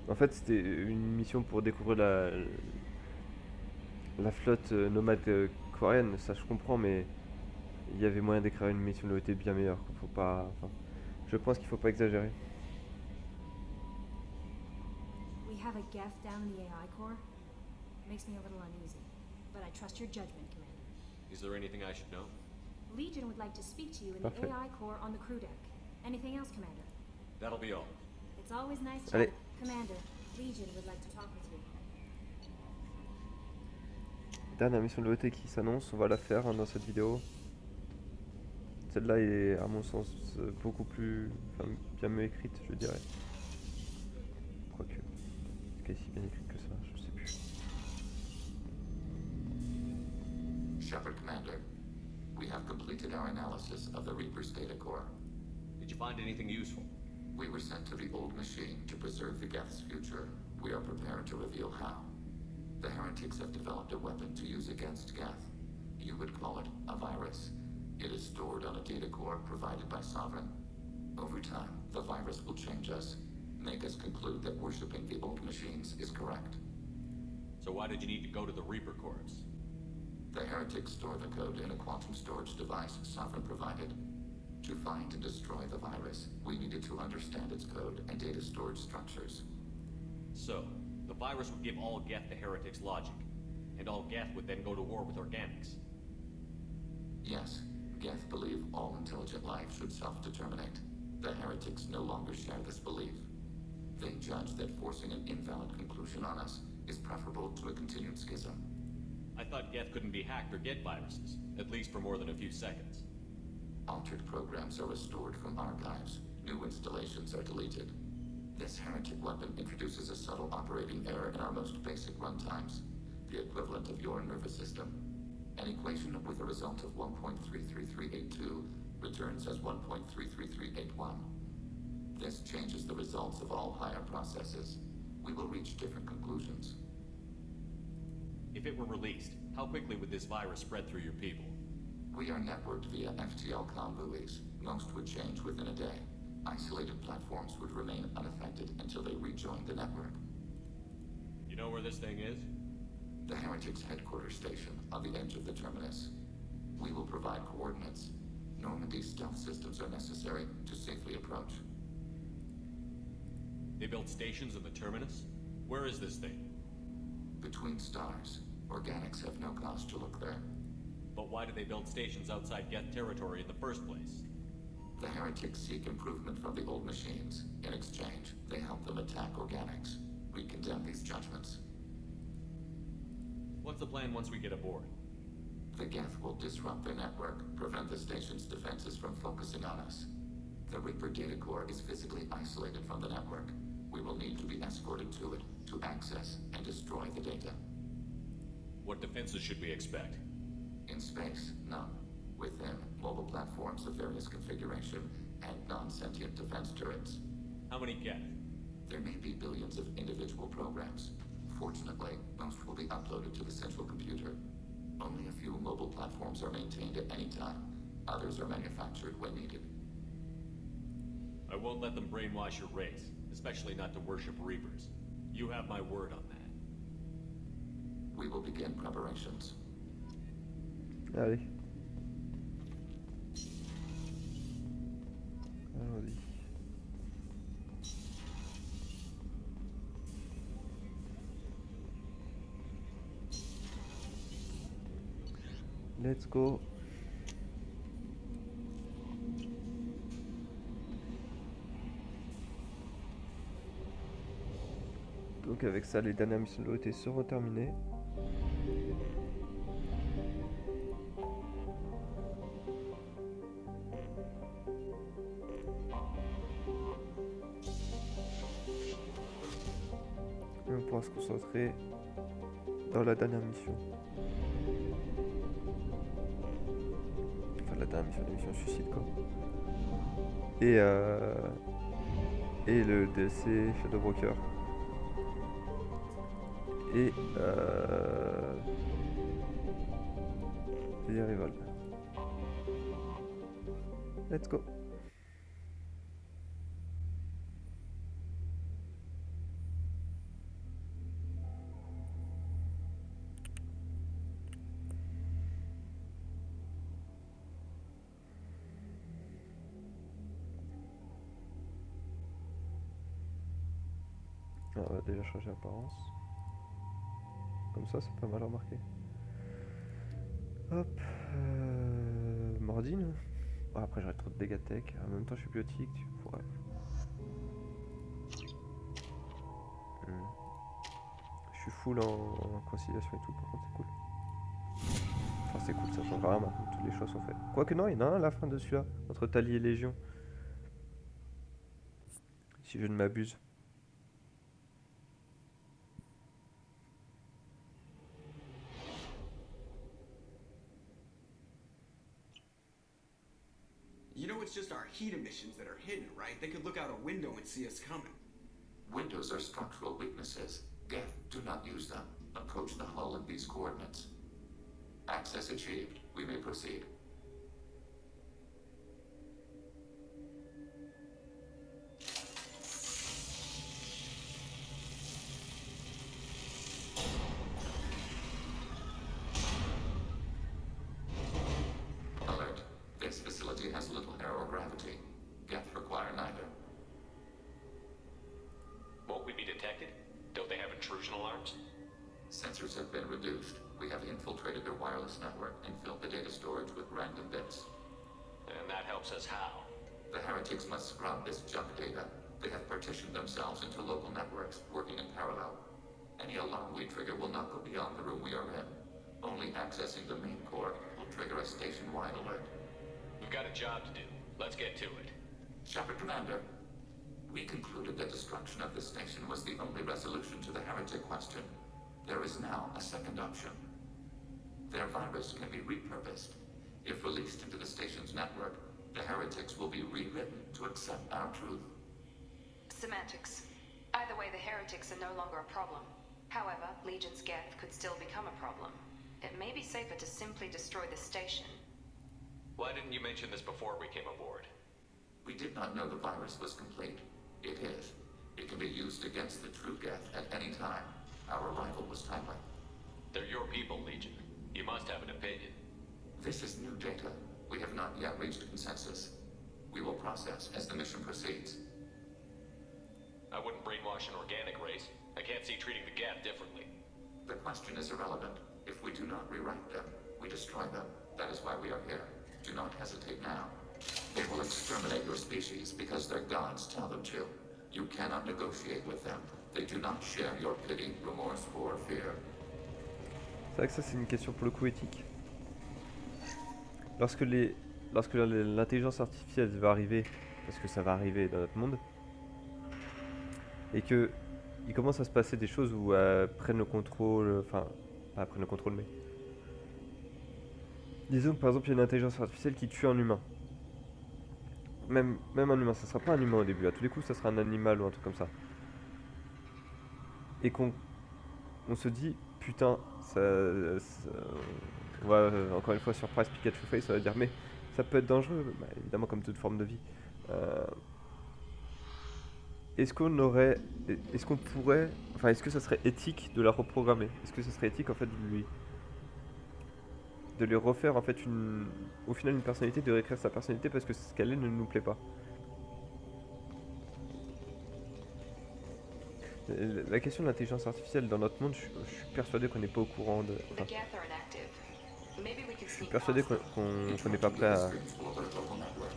En fait, c'était une mission pour découvrir la flotte nomade coréenne, ça je comprends, mais il y avait moyen d'écrire une mission de Loyauté bien meilleure. Faut pas, enfin, je pense qu'il faut pas exagérer. We have a Geth down in the AI core. Makes me a little uneasy, but I trust your judgment, Commander. Is there anything I should know? Legion would like to speak to you in the Parfait. AI core on the crew deck. Anything else, Commander? That'll be all. It's always nice to... Allez. Commander, Legion would like to talk with you. Dernière mission de Loyauté qui s'annonce, on va la faire hein, dans cette vidéo. Celle-là est, à mon sens, beaucoup plus... Enfin, bien mieux écrite, je dirais. Quoique... Est-ce qu'elle est si bien écrite que ça? Je sais plus. Shepard, Commander. We have completed our analysis of the Reaper's data core. Did you find anything useful? We were sent to the old machine to preserve the Geth's future. We are prepared to reveal how. The heretics have developed a weapon to use against Geth. You would call it a virus. It is stored on a data core provided by Sovereign. Over time, the virus will change us, make us conclude that worshipping the old machines is correct. So why did you need to go to the Reaper Corps? The heretics store the code in a quantum storage device Sovereign provided. To find and destroy the virus, we needed to understand its code and data storage structures. So, the virus would give all Geth the heretics' logic, and all Geth would then go to war with organics. Yes, Geth believe all intelligent life should self-determinate. The heretics no longer share this belief. They judge that forcing an invalid conclusion on us is preferable to a continued schism. I thought Geth couldn't be hacked or get viruses, at least for more than a few seconds. Altered programs are restored from archives. New installations are deleted. This heretic weapon introduces a subtle operating error in our most basic runtimes, the equivalent of your nervous system. An equation with a result of 1.33382 returns as 1.33381. This changes the results of all higher processes. We will reach different conclusions. If it were released, how quickly would this virus spread through your people? We are networked via FTL convoys. Most would change within a day. Isolated platforms would remain unaffected until they rejoin the network. You know where this thing is? The Heretics' headquarters station on the edge of the terminus. We will provide coordinates. Normandy's stealth systems are necessary to safely approach. They built stations in the terminus? Where is this thing? Between stars. Organics have no cause to look there. But why do they build stations outside Geth territory in the first place? The heretics seek improvement from the old machines. In exchange, they help them attack organics. We condemn these judgments. What's the plan once we get aboard? The Geth will disrupt their network, prevent the station's defenses from focusing on us. The Reaper data core is physically isolated from the network. We will need to be escorted to it to access and destroy the data. What defenses should we expect? In space, none. Within, mobile platforms of various configuration and non-sentient defense turrets. How many Geth? There may be billions of individual programs. Fortunately, most will be uploaded to the central computer. Only a few mobile platforms are maintained at any time. Others are manufactured when needed. I won't let them brainwash your race, especially not to worship Reapers. You have my word on that. We will begin preparations. Allez. Allons-y. Let's go. Donc avec ça, les dernières missions de Loyauté seront terminées. Et on pourra se concentrer dans la dernière mission. Enfin la dernière mission, la mission suicide quoi. Et le DLC Shadow Broker. Et les rivals. Let's go. On va déjà changer l'apparence. Comme ça, c'est pas mal remarqué. Hop. Mordine. Ah, après, j'aurais trop de dégâts tech. En même temps, je suis biotique. Ouais. Je suis full en conciliation et tout, par contre, c'est cool. Enfin, c'est cool, ça change rien maintenant, toutes les choses sont faites. Quoique non, il y en a un à la fin de celui-là, entre Tali et Légion. Si je ne m'abuse. You know it's just our heat emissions that are hidden, right? They could look out a window and see us coming. Windows are structural weaknesses. Geth, do not use them. Approach the hull at these coordinates. Access achieved. We may proceed. Alert. This facility has little air or gravity. Geth require neither. Won't we be detected? Don't they have intrusion alarms? Sensors have been reduced. We have infiltrated their wireless network and filled the data storage with random bits. And that helps us how? The heretics must scrub this junk data. They have partitioned themselves into local networks, working in parallel. Any alarm we trigger will not go beyond the room we are in. Only accessing the main core will trigger a station-wide alert. We've got a job to do. Let's get to it. Shepard Commander, we concluded that destruction of this station was the only resolution to the heretic question. There is now a second option. Their virus can be repurposed. If released into the station's network, the heretics will be rewritten to accept our truth. Semantics. Either way, the heretics are no longer a problem. However, Legion's Geth could still become a problem. It may be safer to simply destroy the station. Why didn't you mention this before we came aboard? We did not know the virus was complete. It is. It can be used against the true Geth at any time. Our arrival was timely. They're your people, Legion. You must have an opinion. This is new data. We have not yet reached consensus. We will process as the mission proceeds. I wouldn't brainwash an organic race. I can't see treating the Geth differently. The question is irrelevant. If we do not rewrite them, we destroy them. That is why we are here. Do not hesitate now. They will exterminate your species because their gods tell them to. You cannot negotiate with them. They do not share your pity, remorse, or fear. C'est vrai que ça c'est une question pour le coup éthique. Lorsque l'intelligence artificielle va arriver, parce que ça va arriver dans notre monde, et que il commence à se passer des choses où elles prennent le contrôle, enfin pas prennent le contrôle mais disons que par exemple il y a une intelligence artificielle qui tue un humain. Même un humain, ça sera pas un humain au début, à tous les coups ça sera un animal ou un truc comme ça. Et qu'on se dit putain on va encore une fois surprise Pikachu Face, ça va dire mais ça peut être dangereux, bah, évidemment comme toute forme de vie. Est-ce qu'on pourrait, enfin est-ce que ça serait éthique de la reprogrammer? Est-ce que ça serait éthique en fait de lui refaire en fait au final une personnalité, de réécrire sa personnalité parce que ce qu'elle est ne nous plaît pas? La question de l'intelligence artificielle dans notre monde, je suis persuadé qu'on n'est pas au courant de... Enfin, je suis persuadé qu'on n'est pas prêt à...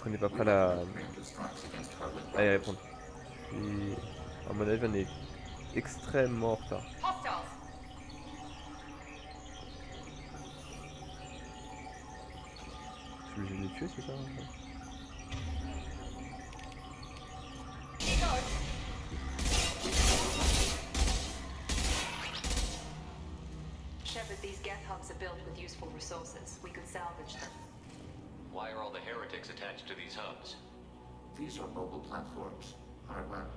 qu'on n'est pas prêt à y répondre. À mon avis, on est extrêmement en retard. Je suis obligé de les tuer, c'est ça? Shepard, these Geth hubs are built with useful resources. We could salvage them. Why are all the heretics attached to these hubs? These are mobile platforms. Hardware.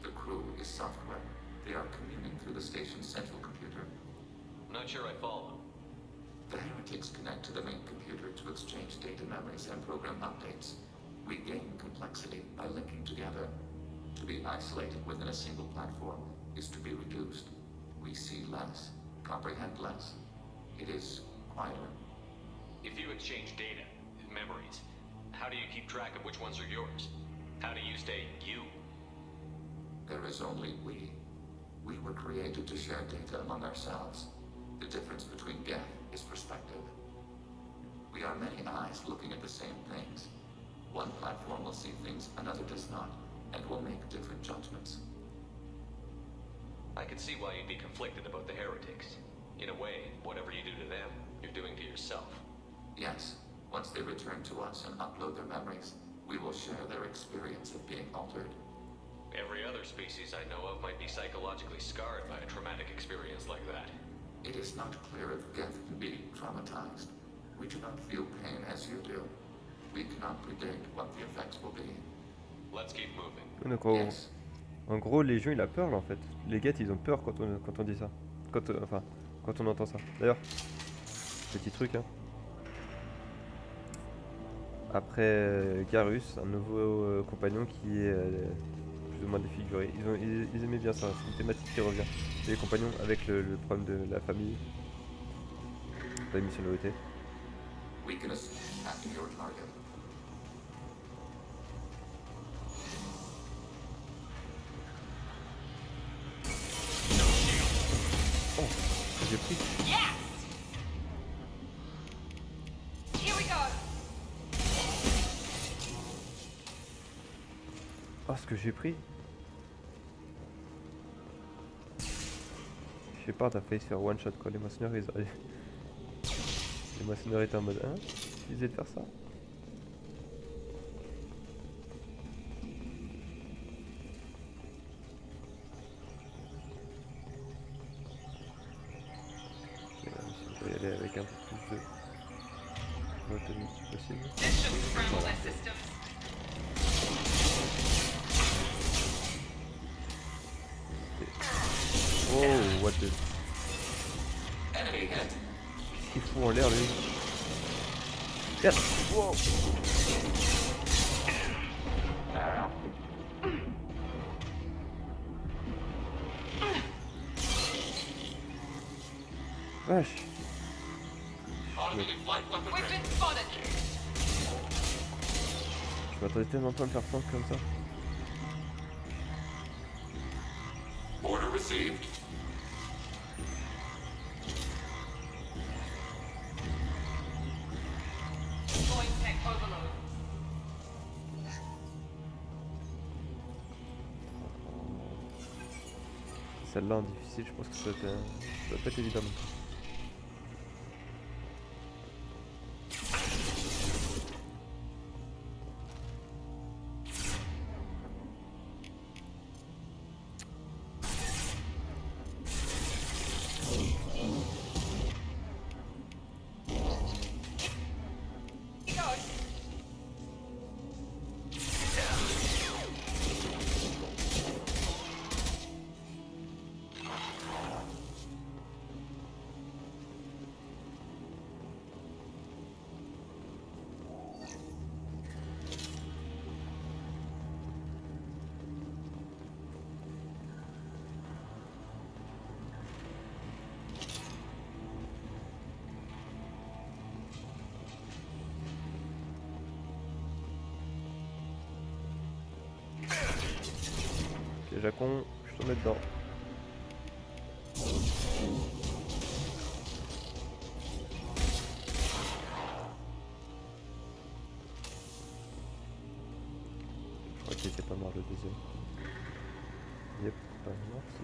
The crew is software. They are communing through the station's central computer. I'm not sure I follow. The heretics connect to the main computer to exchange data memories and program updates. We gain complexity by linking together. To be isolated within a single platform is to be reduced. We see less, comprehend less. It is quieter. If you exchange data, memories, how do you keep track of which ones are yours? How do you stay you? There is only we. We were created to share data among ourselves. The difference between Geth is perspective. We are many eyes looking at the same things. One platform will see things another does not, and will make different judgments. I can see why you'd be conflicted about the heretics. In a way, whatever you do to them, you're doing to yourself. Yes. Once they return to us and upload their memories, we will share their experience of being altered. Every other species I know of might be psychologically scarred by a traumatic experience like that. It is not clear if Geth can be traumatized. We do not feel pain as you do. We cannot predict what the effects will be. Let's keep moving. Donc en gros, Légion il a peur là en fait. Les Geths ils ont peur quand on dit ça. Quand on entend ça. D'ailleurs, petit truc hein. Après Garus, un nouveau compagnon qui est plus ou moins défiguré. Ils aimaient bien ça, c'est une thématique qui revient. C'est les compagnons avec le problème de la famille. La mission Loyauté. Weakness at your target. Oh, j'ai pris. Yes! Here we go. Oh, ce que j'ai pris. Shepard a failli se faire one shot quoi. Les Moissonneurs ils arrivent. Les Moissonneurs étaient en mode hein, ils essaient de faire ça. On va y aller avec un peu plus d'autonomie si possible. Oh, what the... Qu'est-ce qu'il fout en l'air lui? Kert! Wow! Vache! Je m'attendais tellement pas à me faire prendre comme ça. Order received. Celle-là en difficile, je pense que ça va pas être évident. Ok, Jacon, je te mets dedans. Je crois qu'il était pas mort le deuxième. Yep, pas mort, si.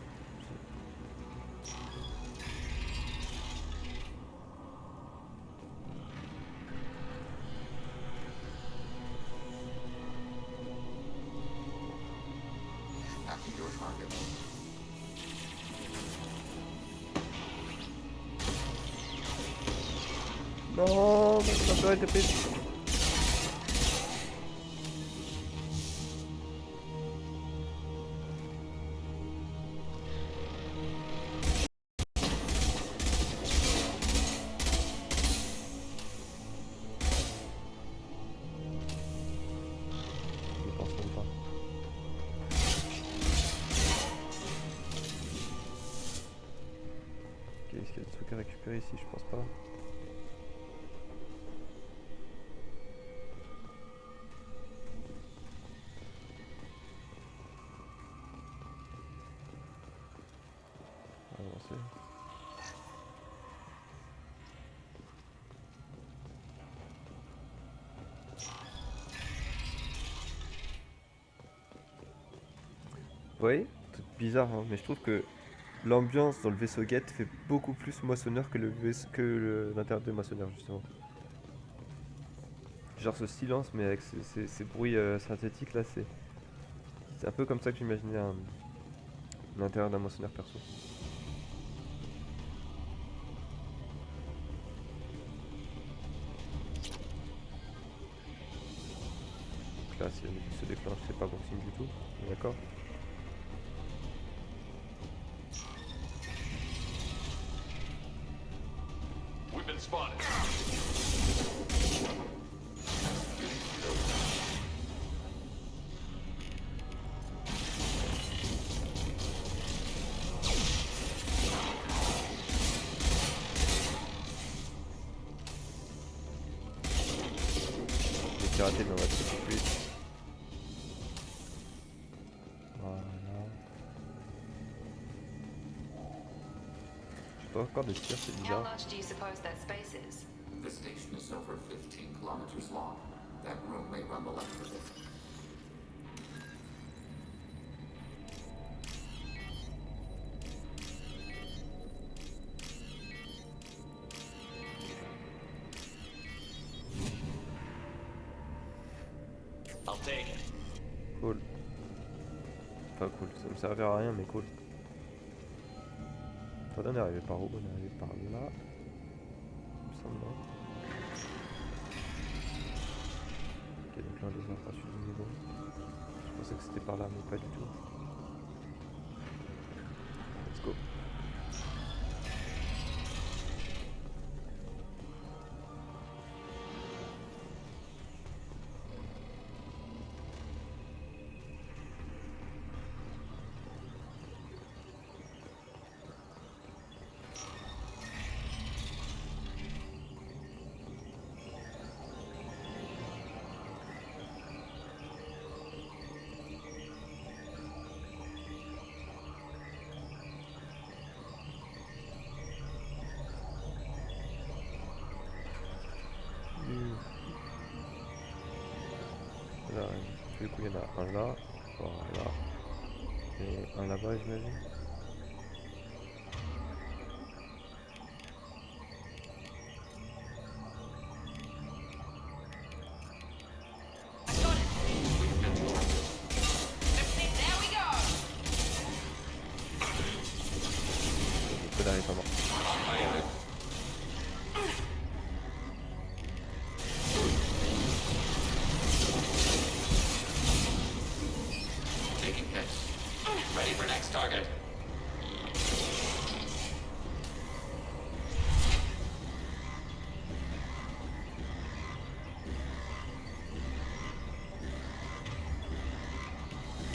Non, ma soeur était prise. Je pense même pas. Ok, est-ce qu'il y a des trucs à récupérer ici? Je pense pas. Avancer. Vous voyez, tout bizarre, hein, mais je trouve que l'ambiance dans le vaisseau Geths fait beaucoup plus moissonneur que l'intérieur des moissonneurs justement. Genre ce silence mais avec ces bruits synthétiques là, c'est un peu comme ça que j'imaginais l'intérieur d'un moissonneur perso. Donc là si la musique se déclenche c'est pas bon signe du tout, d'accord. We've been spotted. J'ai raté mais on va tout de suite. Voilà. J'ai pas encore de tir, c'est How bizarre. large do you suppose that space is? The station is over 15 kilometers long. That room may run the length of it. I'll take it. Cool. Enfin cool, ça me servira à rien mais cool. Attendez, on est arrivé par où? On est arrivé par là. Il me semble là. Ok, donc là on les a pas suivi du niveau. Je pensais que c'était par là mais pas du tout. Let's go. Là, du coup il y en a un là, voilà, et un là-bas j'imagine. Le connard est pas mort. Taking hits. Ready for next target.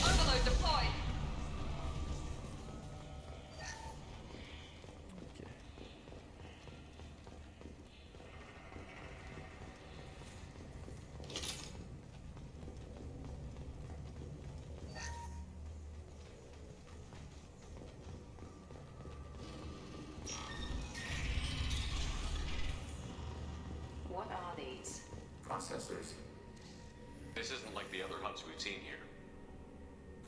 Overload deployed. What are these? Processors. This isn't like the other hubs we've seen here.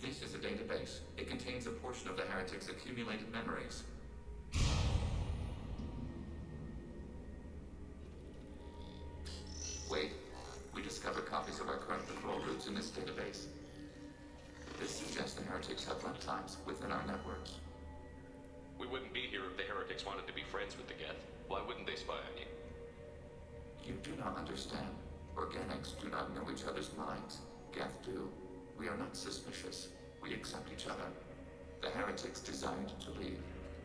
This is a database. It contains a portion of the heretics' accumulated memories. Wait, we discovered copies of our current patrol routes in this database. This suggests the heretics have runtimes within our networks. We wouldn't be here if the heretics wanted to be friends with the Geth. Why wouldn't they spy on you? You do not understand. Organics do not know each other's minds. Geth do. We are not suspicious. We accept each other. The heretics desired to leave.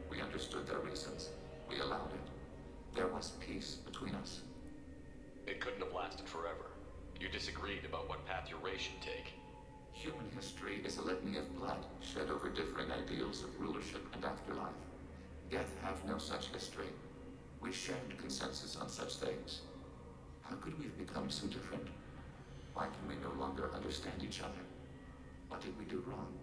We understood their reasons. We allowed it. There was peace between us. It couldn't have lasted forever. You disagreed about what path your race should take. Human history is a litany of blood shed over differing ideals of rulership and afterlife. Geth have no such history. We shared consensus on such things. How could we have become so different? Why can we no longer understand each other? What did we do wrong?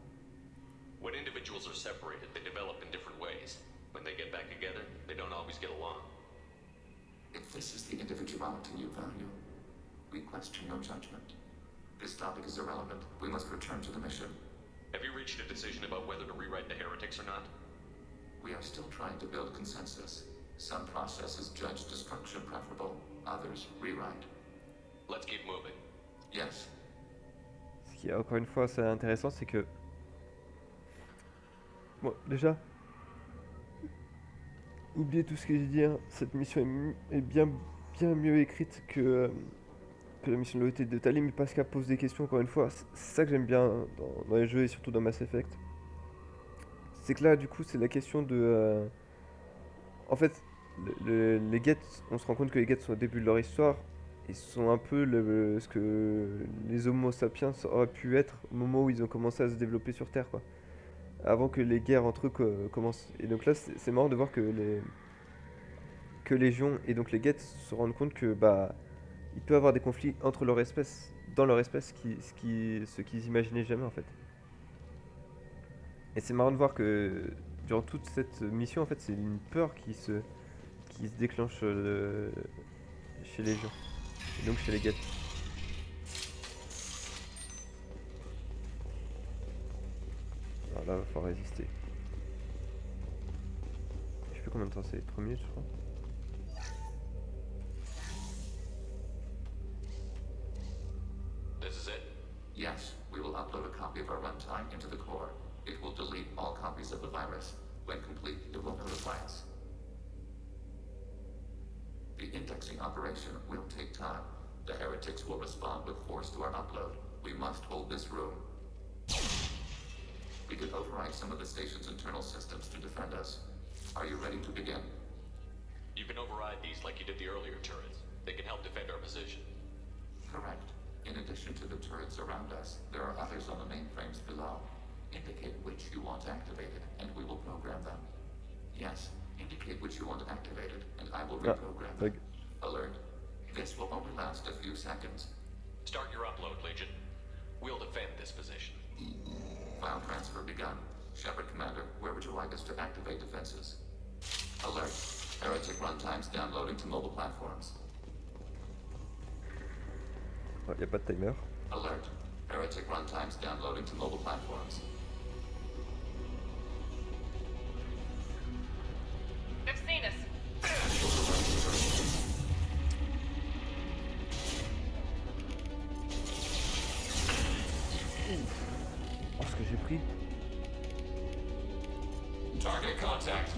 When individuals are separated, they develop in different ways. When they get back together, they don't always get along. If this is the individuality you value, we question your judgment. This topic is irrelevant. We must return to the mission. Have you reached a decision about whether to rewrite the heretics or not? We are still trying to build consensus. Some processes judge destruction preferable, others rewrite. Let's keep moving. Yes. Ce qui est encore une fois assez intéressant, c'est que... Bon, déjà... Oubliez tout ce que j'ai dit, hein. Cette mission est bien mieux écrite que la mission de Loyauté de Tali, mais parce qu'elle pose des questions, encore une fois. C'est ça que j'aime bien dans les jeux et surtout dans Mass Effect. C'est que là, du coup, c'est la question de... En fait, les Geths, on se rend compte que les Geths sont au début de leur histoire. Ils sont un peu ce que les Homo sapiens auraient pu être au moment où ils ont commencé à se développer sur Terre, quoi. Avant que les guerres entre eux commencent. Et donc là, c'est marrant de voir que les Légions et donc les Geths se rendent compte que il peut y avoir des conflits entre leur espèce, dans leur espèce, ce qu'ils imaginaient jamais en fait. Et c'est marrant de voir que durant toute cette mission, en fait, c'est une peur qui se déclenche chez les gens, et donc chez les Geths. Alors là, il va falloir résister. Je sais plus combien de temps c'est, 3 minutes je crois. This is it? Yes, we will upload a copy of our runtime into the core. It will delete all copies of the virus. When complete, it will notify us. The indexing operation will take time. The heretics will respond with force to our upload. We must hold this room. We can override some of the station's internal systems to defend us. Are you ready to begin? You can override these like you did the earlier turrets. They can help defend our position. Correct. In addition to the turrets around us, there are others on the mainframes below. Indicate which you want activated, and we will program them. Yes, indicate which you want activated, and I will reprogram them. Alert. This will only last a few seconds. Start your upload, Legion. We'll defend this position. File transfer begun. Shepard Commander, where would you like us to activate defenses? Alert. Heretic runtimes downloading to mobile platforms. Il n'y a pas de timer. Alert. Heretic runtimes downloading to mobile platforms. They've seen us. Oh, ce que j'ai pris. Target contact.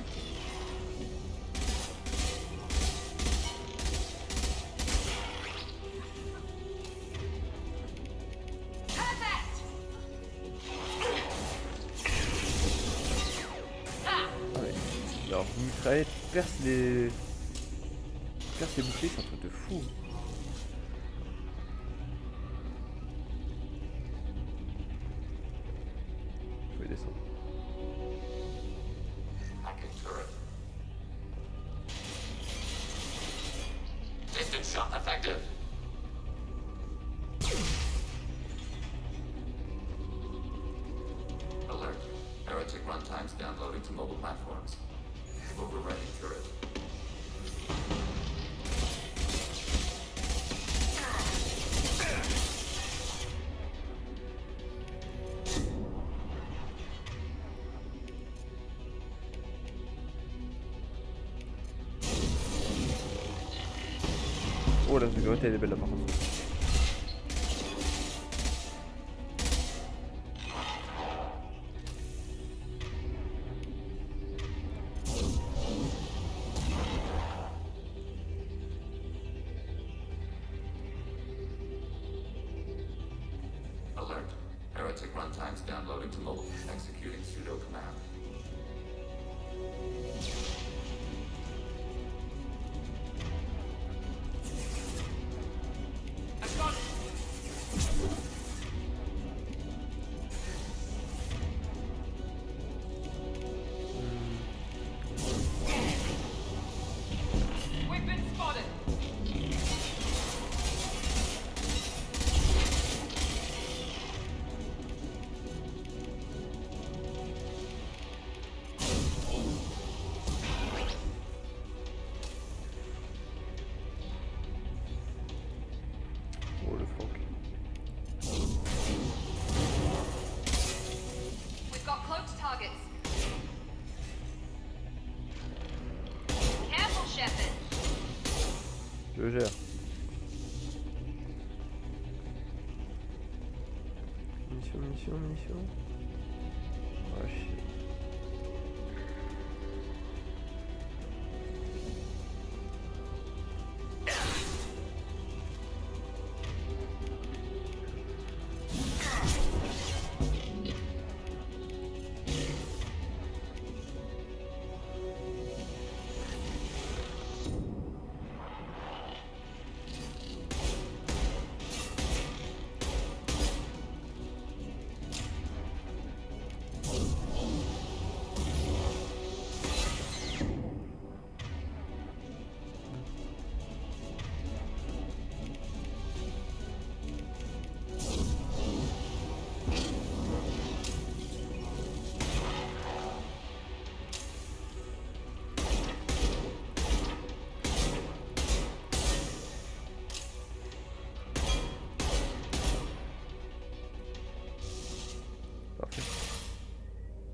Alors, mitraillette perce les boucliers, c'est un truc de fou. Faut y descendre. Distance shot effective. Alert. Heretic runtimes downloading to mobile platforms. Overriding turret. Oh, la sécurité elle est belle là par contre. Alert. Heretic runtimes downloading to mobile. Executing pseudo command. We've been spotted. Je gère. Munitions. Oh shit.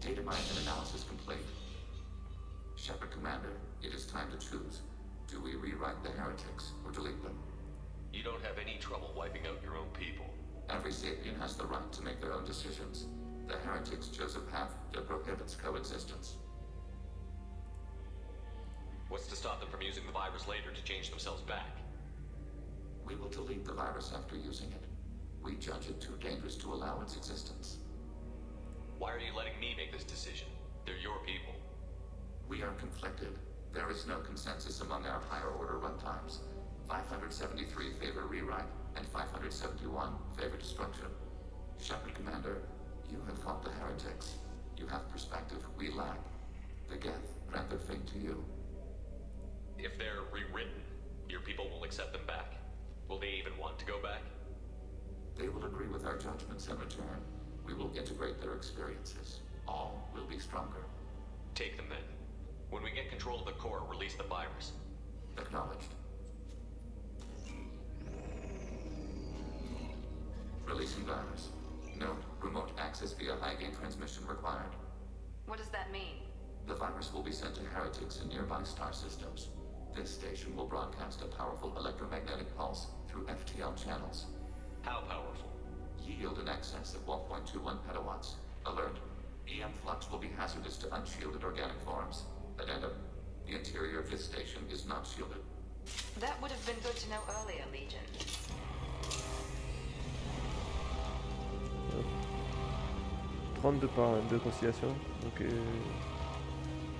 Data mining and analysis complete. Shepard Commander, it is time to choose. Do we rewrite the heretics or delete them? You don't have any trouble wiping out your own people. Every sapient has the right to make their own decisions. The heretics chose a path that prohibits coexistence. What's to stop them from using the virus later to change themselves back? We will delete the virus after using it. We judge it too dangerous to allow its existence. Why are you letting me make this decision? They're your people. We are conflicted. There is no consensus among our higher order runtimes. 573 favor rewrite, and 571 favor destruction. Shepard Commander, you have fought the heretics. You have perspective we lack. The Geths grant their fate to you. If they're rewritten, your people will accept them back. Will they even want to go back? They will agree with our judgments in return. We will integrate their experiences. All will be stronger. Take them then. When we get control of the core, release the virus. Acknowledged. Releasing virus. Note, remote access via high-gain transmission required. What does that mean? The virus will be sent to heretics in nearby star systems. This station will broadcast a powerful electromagnetic pulse through FTL channels. How powerful? Yield in excess of 1.21 petawatts. Alert. EM flux will be hazardous to unshielded organic forms. Addendum. The interior of this station is not shielded. That would have been good to know earlier, Legion. 32 par 2 conciliation. Donc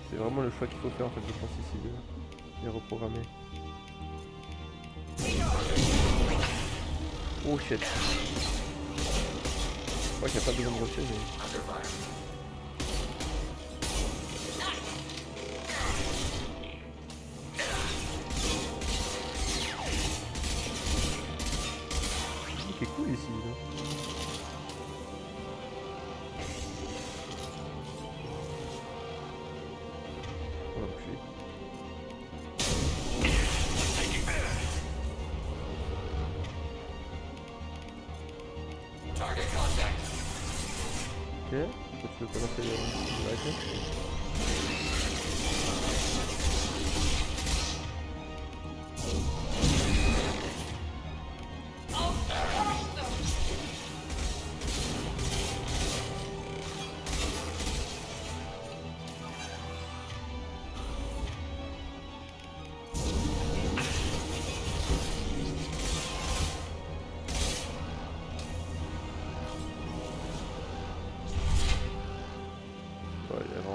c'est vraiment le choix qu'il faut faire en fait, je pense ici de les reprogrammer. Oh shit. Je crois qu'il n'y a pas besoin de rocher mais... C'est cool ici. Là. On va appuyer. Ok, tu veux commencer le Ryder?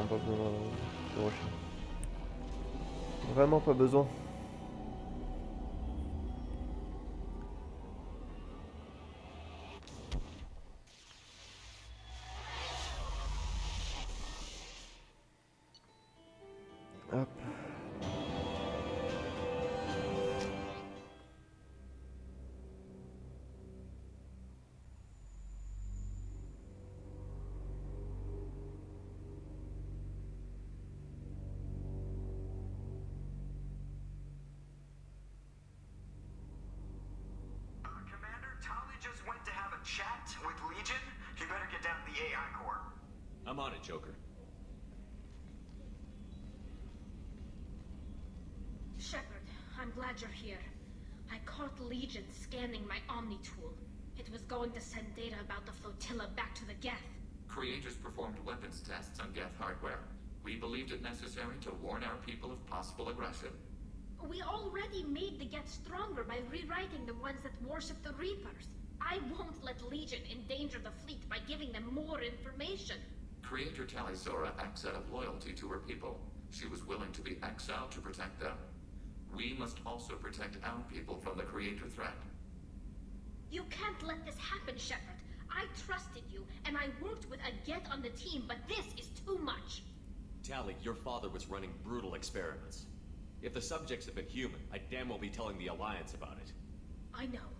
Pas besoin de rocher. Vraiment pas besoin. Hop. Chat with Legion? You better get down to the AI core. I'm on it, Joker. Shepard, I'm glad you're here. caught Legion scanning my Omni tool. It was going to send data about the flotilla back to the Geth. Creators performed weapons tests on Geth hardware. We believed it necessary to warn our people of possible aggression. We already made the Geth stronger by rewriting the ones that worship the Reapers. I won't let Legion endanger the fleet by giving them more information. Creator Talizora acts out of loyalty to her people. She was willing to be exiled to protect them. We must also protect our people from the Creator threat. You can't let this happen, Shepard. I trusted you, and I worked with a Geth on the team, but this is too much. Tali, your father was running brutal experiments. If the subjects had been human, I'd damn well be telling the Alliance about it. I know,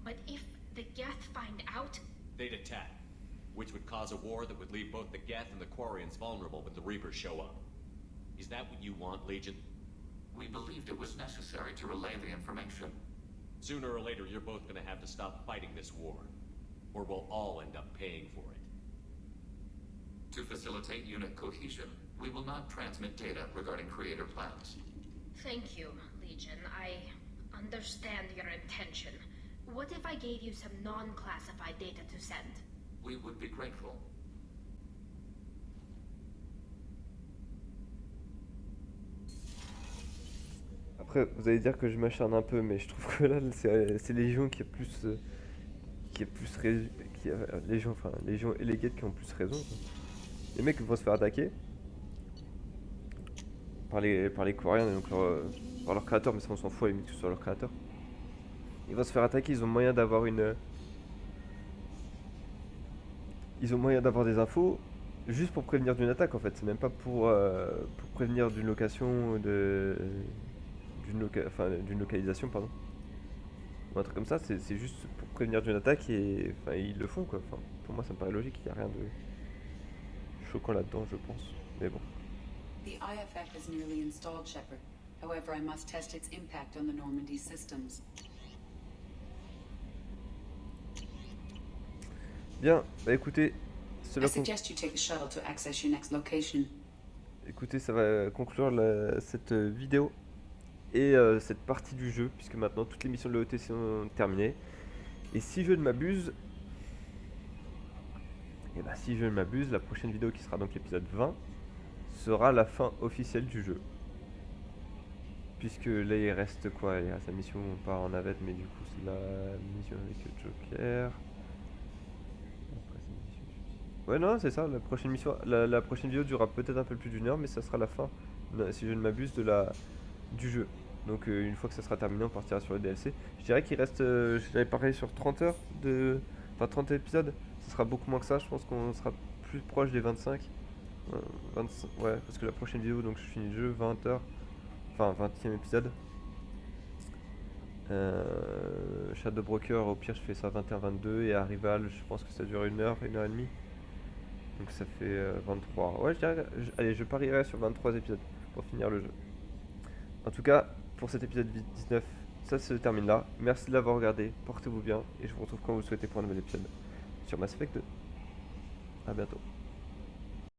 but if the Geth find out... They'd attack, which would cause a war that would leave both the Geth and the Quarians vulnerable when the Reapers show up. Is that what you want, Legion? We believed it was necessary to relay the information. Sooner or later, you're both gonna have to stop fighting this war, or we'll all end up paying for it. To facilitate unit cohesion, we will not transmit data regarding Creator plans. Thank you, Legion. I understand your intention. What if I gave you some non-classified data to send? We would be grateful. Après, vous allez dire que je m'acharne un peu, mais je trouve que là, c'est Légion qui est plus... Légion et les Geths qui ont plus raison, quoi. Les mecs vont se faire attaquer par les Quariens, donc par leur créateur, mais ça on s'en fout à la limite que ce soit leur créateur. Ils vont se faire attaquer, ils ont moyen d'avoir des infos juste pour prévenir d'une attaque en fait, c'est même pas pour prévenir d'une location d'une localisation pardon. Ou un truc comme ça, c'est juste pour prévenir d'une attaque et enfin ils le font quoi. Enfin, pour moi ça me paraît logique, il n'y a rien de choquant là-dedans je pense. Mais bon. The IFF is nearly installed, Shepard. However, I must test its impact on the Normandy systems. Bien, bah écoutez, I suggest you take the shuttle to access your next location. Écoutez, ça va conclure cette vidéo et cette partie du jeu, puisque maintenant toutes les missions de Loyauté sont terminées. Et si je ne m'abuse, la prochaine vidéo qui sera donc l'épisode 20 sera la fin officielle du jeu. Puisque là il reste quoi? Il reste la mission pas en navette, mais du coup c'est la mission avec Joker. Ouais non c'est ça, la prochaine mission, la prochaine vidéo durera peut-être un peu plus d'une heure, mais ça sera la fin, si je ne m'abuse, du jeu. Donc une fois que ça sera terminé, on partira sur le DLC. Je dirais qu'il reste, j'avais parlé sur 30 heures enfin 30 épisodes, ça sera beaucoup moins que ça, je pense qu'on sera plus proche des 25. 25, ouais, parce que la prochaine vidéo, donc je finis le jeu, 20 heures, enfin 20e épisode. Shadow Broker, au pire je fais ça 21-22, et Arrival, je pense que ça dure 1 heure, 1 heure et demie. Donc ça fait 23. Ouais, je dirais, allez, je parierai sur 23 épisodes pour finir le jeu. En tout cas, pour cet épisode 19, ça se termine là. Merci de l'avoir regardé, portez-vous bien, et je vous retrouve quand vous le souhaitez pour un nouvel épisode sur Mass Effect 2. A bientôt.